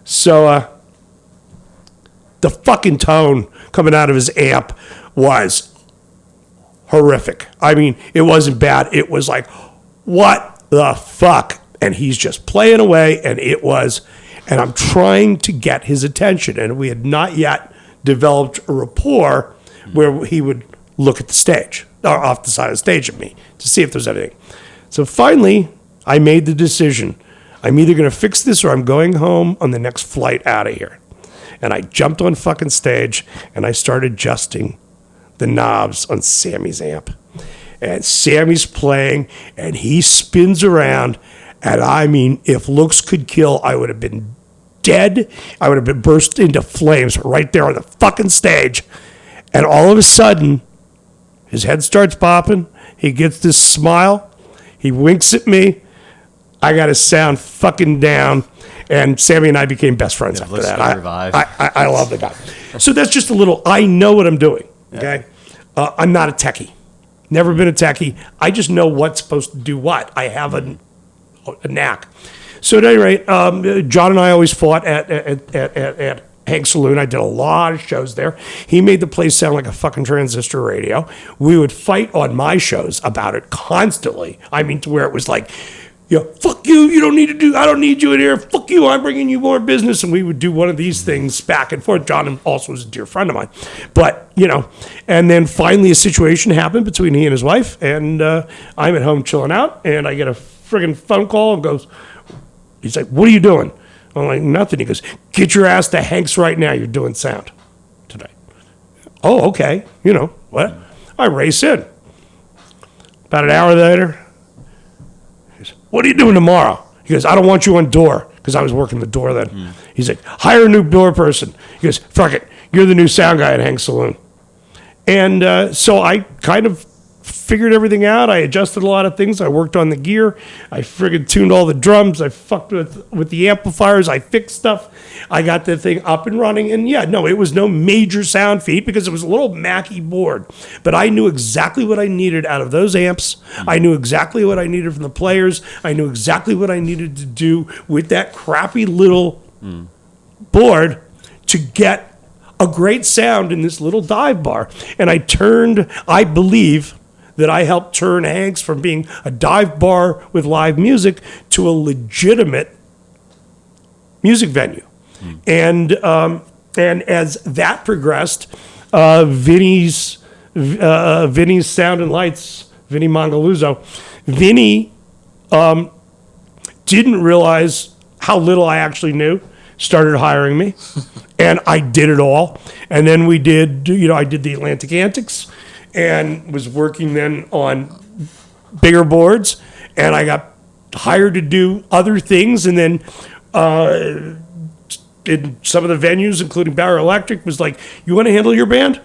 [SPEAKER 3] So the fucking tone coming out of his amp was horrific. I mean, it wasn't bad. It was like, what the fuck? And he's just playing away, and I'm trying to get his attention, and we had not yet developed a rapport where he would look at the stage, or off the side of the stage at me, to see if there's anything. So finally, I made the decision. I'm either going to fix this or I'm going home on the next flight out of here. And I jumped on fucking stage, and I started adjusting the knobs on Sammy's amp. And Sammy's playing, and he spins around, and I mean, if looks could kill, I would have been dead. I would have been burst into flames right there on the fucking stage. And all of a sudden, his head starts popping. He gets this smile. He winks at me. I got his sound fucking down. And Sammy and I became best friends after that. I love the guy. So that's just a little, I know what I'm doing. Okay. I'm not a techie. Never been a techie. I just know what's supposed to do what. I have a knack. So at any rate, John and I always fought at Hank's Saloon. I did a lot of shows there. He made the place sound like a fucking transistor radio. We would fight on my shows about it constantly. I mean, to where it was like, fuck you, I don't need you in here. Fuck you, I'm bringing you more business. And we would do one of these things back and forth. John also was a dear friend of mine. But, and then finally a situation happened between he and his wife. And I'm at home chilling out. And I get a friggin' phone call and he's like, what are you doing? I'm like, nothing. He goes, get your ass to Hank's right now. You're doing sound today. Oh, okay. What? I race in. About an hour later, he goes, what are you doing tomorrow? He goes, I don't want you on door, because I was working the door then. He's like, hire a new door person. He goes, fuck it. You're the new sound guy at Hank's Saloon. And so I kind of figured everything out. I adjusted a lot of things. I worked on the gear. I friggin' tuned all the drums. I fucked with the amplifiers. I fixed stuff. I got the thing up and running. And it was no major sound feat because it was a little Mackie board. But I knew exactly what I needed out of those amps. I knew exactly what I needed from the players. I knew exactly what I needed to do with that crappy little board to get a great sound in this little dive bar. And I believe that I helped turn Hank's from being a dive bar with live music to a legitimate music venue. And as that progressed, Vinny's Sound and Lights, Vinny Mangaluzzo, Vinny didn't realize how little I actually knew, started hiring me, and I did it all. And then we did, I did the Atlantic Antics, and was working then on bigger boards, and I got hired to do other things, and then in some of the venues, including Barrow Electric, was like, you want to handle your band?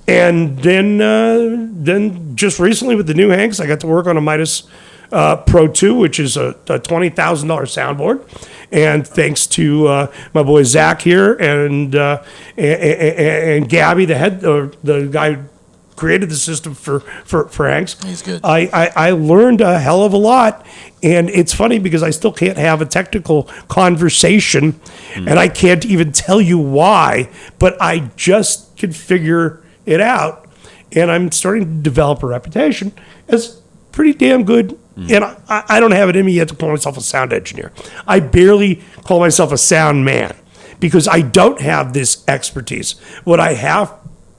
[SPEAKER 3] And then just recently with the new Hanks, I got to work on a Midas Pro 2, which is a $20,000 soundboard. And thanks to my boy Zach here and Gabby, the guy who created the system for Hanks.
[SPEAKER 1] He's good.
[SPEAKER 3] I learned a hell of a lot, and it's funny because I still can't have a technical conversation, and I can't even tell you why, but I just can figure it out, and I'm starting to develop a reputation as pretty damn good. And I don't have it in me yet to call myself a sound engineer. I barely call myself a sound man because I don't have this expertise. What I have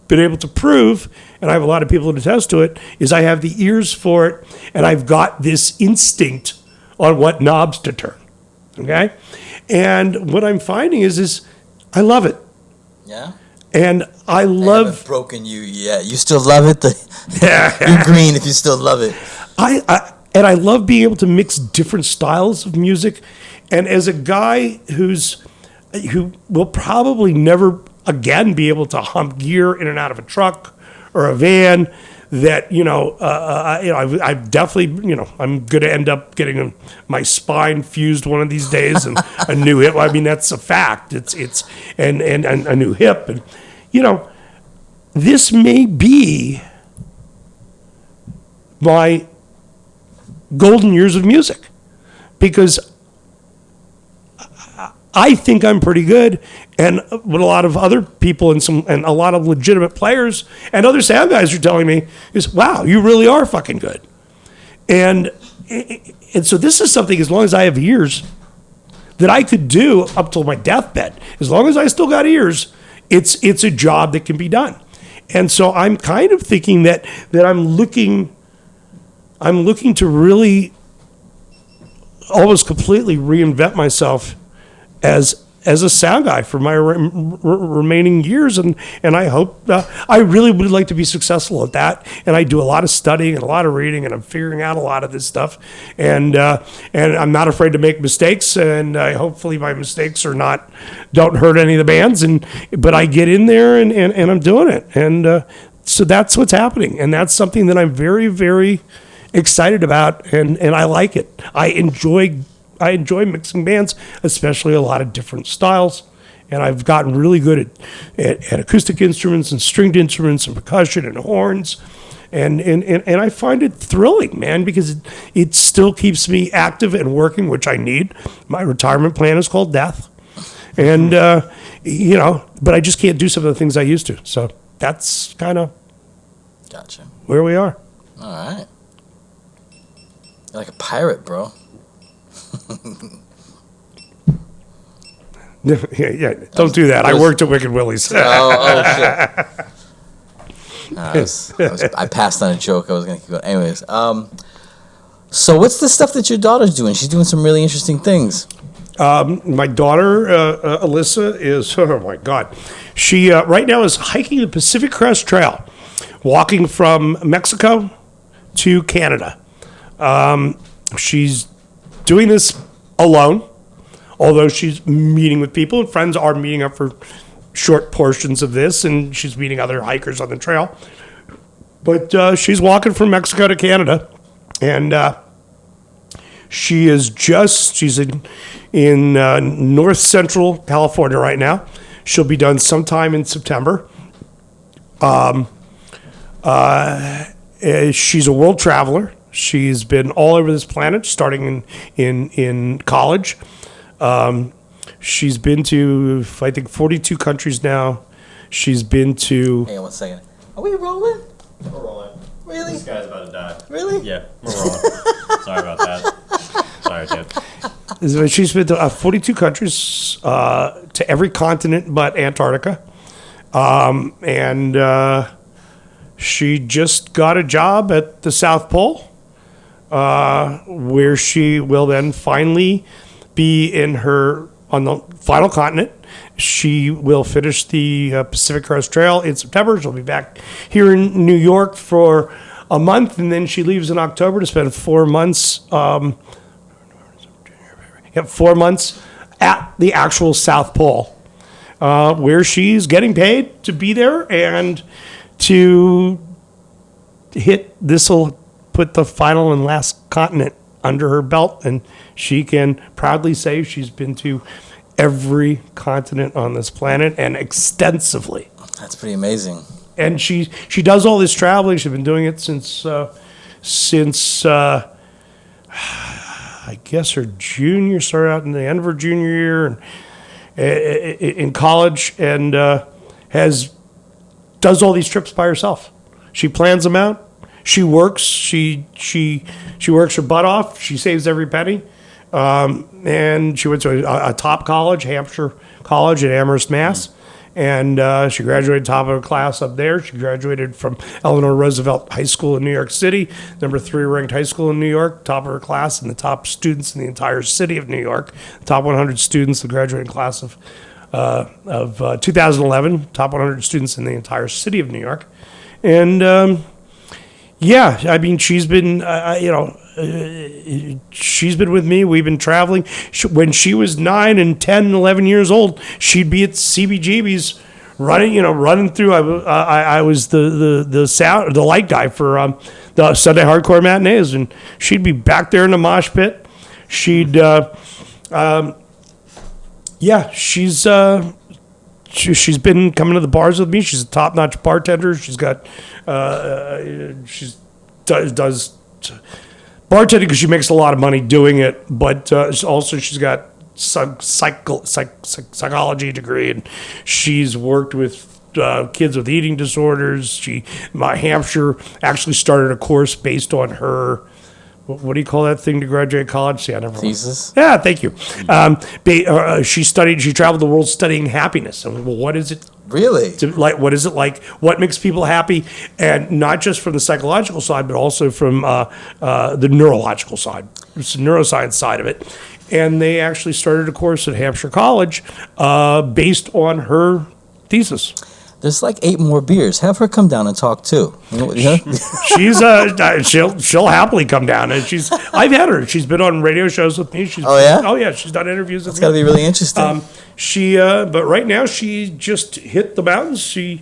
[SPEAKER 3] been able to prove, and I have a lot of people to attest to it, is I have the ears for it, and I've got this instinct on what knobs to turn. Okay? And what I'm finding is I love it.
[SPEAKER 1] Yeah?
[SPEAKER 3] And I
[SPEAKER 1] haven't broken you yet. You still love it? You're green if you still love it.
[SPEAKER 3] And I love being able to mix different styles of music. And as a guy who will probably never again be able to hump gear in and out of a truck or a van, that I've definitely I'm going to end up getting my spine fused one of these days, and a new hip. I mean, that's a fact. It's and a new hip, and this may be my golden years of music, because I think I'm pretty good, and what a lot of other people and a lot of legitimate players and other sound guys are telling me is, wow, you really are fucking good. And so this is something, as long as I have ears, that I could do up till my deathbed. As long as I still got ears, it's a job that can be done. And so I'm kind of thinking that I'm looking to really almost completely reinvent myself as a sound guy for my remaining years, and I hope I really would like to be successful at that. And I do a lot of studying and a lot of reading, and I'm figuring out a lot of this stuff, and I'm not afraid to make mistakes, and hopefully my mistakes don't hurt any of the bands, but I get in there and I'm doing it, and so that's what's happening, and that's something that I'm very, very excited about, and I like it. I enjoy mixing bands, especially a lot of different styles, and I've gotten really good at acoustic instruments and stringed instruments and percussion and horns, and I find it thrilling, man, because it still keeps me active and working, which I need. My retirement plan is called death, and but I just can't do some of the things I used to. So that's kind of
[SPEAKER 1] Gotcha.
[SPEAKER 3] where we are.
[SPEAKER 1] All right. You're like a pirate, bro.
[SPEAKER 3] yeah, don't do that. I worked at Wicked Willie's.
[SPEAKER 1] Shit. I passed on a joke. I was going to keep going. Anyways, so what's the stuff that your daughter's doing? She's doing some really interesting things.
[SPEAKER 3] My daughter, Alyssa, is, oh my God. She right now is hiking the Pacific Crest Trail, walking from Mexico to Canada. She's doing this alone, although she's meeting with people, and friends are meeting up for short portions of this, and she's meeting other hikers on the trail. But she's walking from Mexico to Canada, and she's in north central California right now. She'll be done sometime in September. She's a world traveler. She's been all over this planet, starting in college. She's been to, I think, 42 countries now. She's been to...
[SPEAKER 1] Hang on 1 second. Are we rolling?
[SPEAKER 2] We're rolling.
[SPEAKER 1] Really?
[SPEAKER 2] This guy's about to die.
[SPEAKER 1] Really?
[SPEAKER 2] Yeah, we're rolling. Sorry about that. Sorry, dude.
[SPEAKER 3] She's been to 42 countries, to every continent but Antarctica. And she just got a job at the South Pole, where she will then finally be on the final continent. She will finish the Pacific Crest Trail in September. She'll be back here in New York for a month, and then she leaves in October to spend 4 months. 4 months at the actual South Pole, where she's getting paid to be there and to hit. This will put the final and last continent under her belt, and she can proudly say she's been to every continent on this planet, and extensively.
[SPEAKER 1] That's pretty amazing.
[SPEAKER 3] And she does all this traveling. She's been doing it since I guess her junior, started out in the end of her junior year and in college, and does all these trips by herself. She plans them out. She works. She works her butt off. She saves every penny. And she went to a top college, Hampshire College at Amherst, Mass. And she graduated top of her class up there. She graduated from Eleanor Roosevelt High School in New York City, number 3 ranked high school in New York, top of her class, and the top students in the entire city of New York. Top 100 students, the graduating class of 2011, top 100 students in the entire city of New York. And yeah, I mean, she's been, she's been with me. We've been traveling. When she was 9 and 10 and 11 years old, she'd be at CBGB's running through. I was the light guy for the Sunday hardcore matinees, and she'd be back there in the mosh pit. She'd, she's been coming to the bars with me. She's a top-notch bartender. She's got, does bartending because she makes a lot of money doing it, but also she's got psychology degree, and she's worked with kids with eating disorders. Hampshire actually started a course based on her. What do you call that thing to graduate college? See, I never
[SPEAKER 1] Thesis.
[SPEAKER 3] Yeah, thank you. She traveled the world studying happiness. And well, what is it?
[SPEAKER 1] Really?
[SPEAKER 3] What is it like? What makes people happy? And not just from the psychological side, but also from the neurological side. It's the neuroscience side of it. And they actually started a course at Hampshire College based on her thesis.
[SPEAKER 1] There's like 8 more beers. Have her come down and talk too.
[SPEAKER 3] She's she'll happily come down, and I've had her. She's been on radio shows with me.
[SPEAKER 1] Oh yeah.
[SPEAKER 3] Oh yeah. She's done interviews.
[SPEAKER 1] That's got to be really interesting.
[SPEAKER 3] But right now she just hit the mountains. I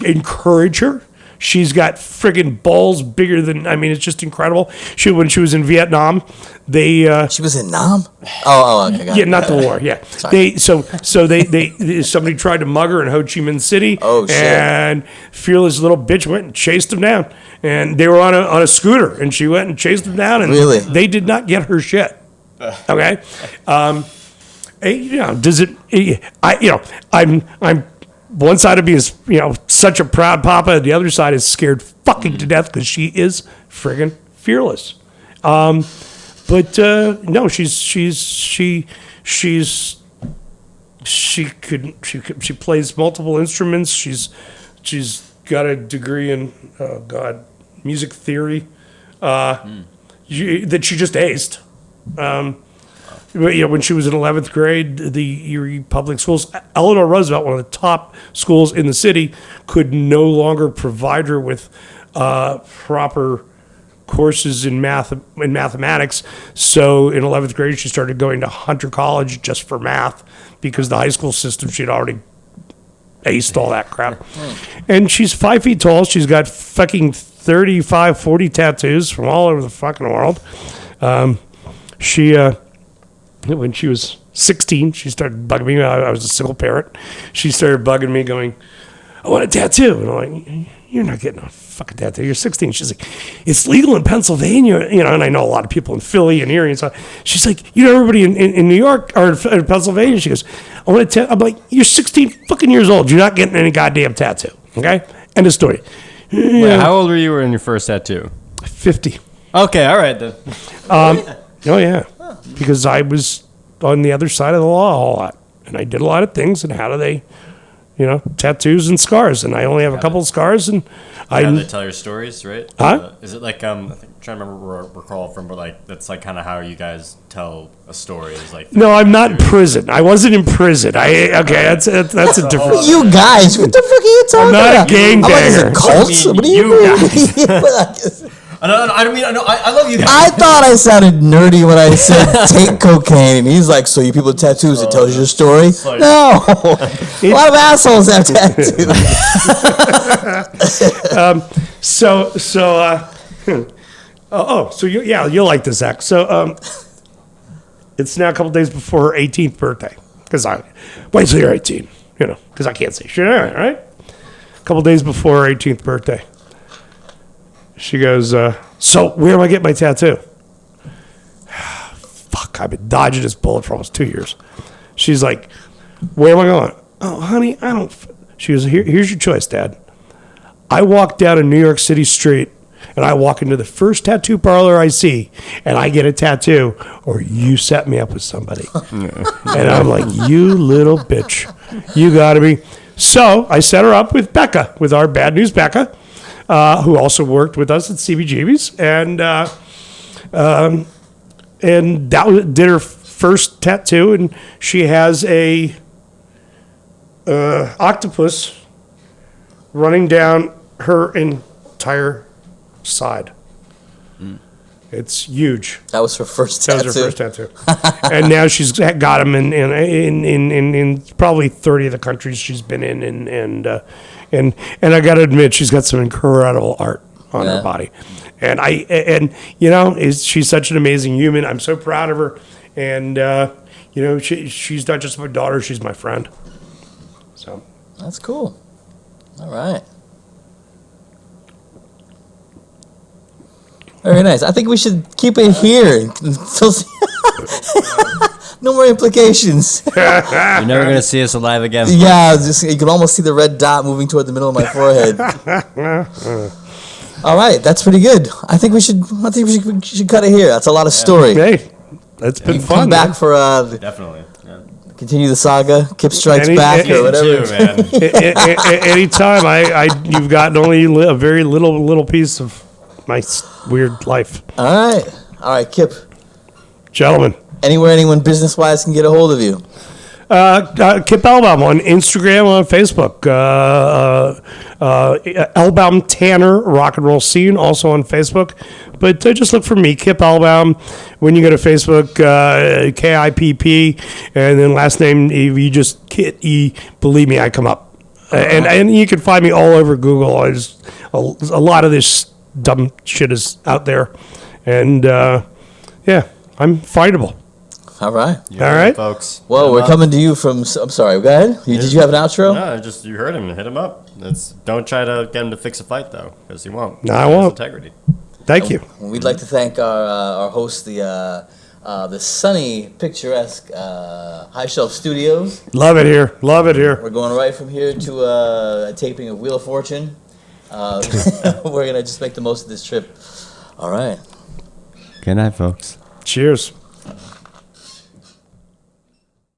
[SPEAKER 3] encourage her. She's got friggin' balls bigger than, it's just incredible. When she was in Vietnam, she
[SPEAKER 1] was in Nam? Oh, okay.
[SPEAKER 3] Yeah, not the war. Yeah. Somebody tried to mug her in Ho Chi Minh City.
[SPEAKER 1] Oh, shit.
[SPEAKER 3] And fearless little bitch went and chased them down. And they were on a scooter, and she went and chased them down. And
[SPEAKER 1] really?
[SPEAKER 3] They did not get her shit. Okay. I'm one side of me is, such a proud papa, and the other side is scared fucking to death because she is friggin' fearless. No, she plays multiple instruments. She's got a degree in music theory that she just aced. When she was in 11th grade, the Erie Public Schools, Eleanor Roosevelt, one of the top schools in the city, could no longer provide her with proper courses in mathematics. So in 11th grade, she started going to Hunter College just for math because the high school system, she'd already aced all that crap. And she's 5 feet tall. She's got fucking 35, 40 tattoos from all over the fucking world. When she was 16, she started bugging me. I was a single parent. She started bugging me, going, "I want a tattoo." And I'm like, "You're not getting a fucking tattoo. You're 16." She's like, "It's legal in Pennsylvania." And I know a lot of people in Philly and Erie and stuff. She's like, everybody in New York or in Pennsylvania. She goes, "I want a tattoo." I'm like, "You're 16 fucking years old. You're not getting any goddamn tattoo." Okay? End of story.
[SPEAKER 2] Wait, how old were you in your first tattoo?
[SPEAKER 3] 50.
[SPEAKER 2] Okay, all right then.
[SPEAKER 3] Oh, yeah. Because I was on the other side of the law a whole lot. And I did a lot of things. And how do they, tattoos and scars. And I only have a couple of scars. And
[SPEAKER 2] How they tell your stories, right?
[SPEAKER 3] Huh?
[SPEAKER 2] Is it like, I think, I'm trying to recall from, but like, that's like kind of how you guys tell a story. Is like.
[SPEAKER 3] No, I'm not in prison. I wasn't in prison. That's a different.
[SPEAKER 1] You guys, what the fuck are you talking about?
[SPEAKER 3] I'm not a gangbanger.
[SPEAKER 1] Cults? What do you mean?
[SPEAKER 2] I love you guys.
[SPEAKER 1] I thought I sounded nerdy when I said take cocaine, and he's like, "So you people with tattoos, it tells you a story?" No, a lot of assholes have tattoos.
[SPEAKER 3] You'll like this act. So, it's now a couple days before her 18th birthday. Wait till you're 18, because I can't say shit, right? A couple days before her 18th birthday. She goes, "So where do I get my tattoo?" Fuck, I've been dodging this bullet for almost 2 years. She's like, "Where am I going?" "Oh, honey, I don't." She goes, "Here's your choice, Dad. I walk down a New York City street and I walk into the first tattoo parlor I see and I get a tattoo, or you set me up with somebody." And I'm like, "You little bitch. You gotta be." So I set her up with Becca, with our Bad News Becca. Who also worked with us at CBGB's, and did her first tattoo, and she has a octopus running down her entire side. It's huge.
[SPEAKER 1] That was her first
[SPEAKER 3] That
[SPEAKER 1] tattoo.
[SPEAKER 3] was her first tattoo. And now she's got them in probably 30 of the countries she's been in. And I got to admit, she's got some incredible art on her body. And she's such an amazing human. I'm so proud of her. And, she's not just my daughter, she's my friend. So
[SPEAKER 1] That's cool. All right. Very nice. I think we should keep it here. No more implications.
[SPEAKER 2] You're never gonna see us alive again.
[SPEAKER 1] Yeah, you can almost see the red dot moving toward the middle of my forehead. All right, that's pretty good. I think we should cut it here. That's a lot of story.
[SPEAKER 3] Hey, that's been fun.
[SPEAKER 1] Come back for
[SPEAKER 2] Definitely. Yeah.
[SPEAKER 1] continue the saga. Kip strikes back or whatever.
[SPEAKER 2] Too, man.
[SPEAKER 3] Anytime you've gotten only a very little piece of my weird life.
[SPEAKER 1] All right, Kip.
[SPEAKER 3] Gentlemen.
[SPEAKER 1] Anywhere anyone business-wise can get a hold of you.
[SPEAKER 3] Kipp Elbaum on Instagram, on Facebook. Elbaum Tanner Rock and Roll Scene, also on Facebook. But just look for me, Kipp Elbaum. When you go to Facebook, Kipp, and then last name, if you just Kit E, believe me, I come up. And you can find me all over Google. A lot of this dumb shit is out there. And, I'm fightable.
[SPEAKER 1] All right.
[SPEAKER 3] All right,
[SPEAKER 2] folks.
[SPEAKER 1] Well, we're coming to you from. I'm sorry. Go ahead. Did you have an outro?
[SPEAKER 2] No, you heard him. Hit him up. Don't try to get him to fix a fight though, because he won't.
[SPEAKER 3] No, I
[SPEAKER 2] He has
[SPEAKER 3] won't.
[SPEAKER 2] Integrity.
[SPEAKER 3] Thank you.
[SPEAKER 1] We'd like to thank our host, the sunny, picturesque High Shelf Studios.
[SPEAKER 3] Love it here.
[SPEAKER 1] We're going right from here to a taping of Wheel of Fortune. We're gonna just make the most of this trip. All right.
[SPEAKER 2] Good night, folks.
[SPEAKER 3] Cheers.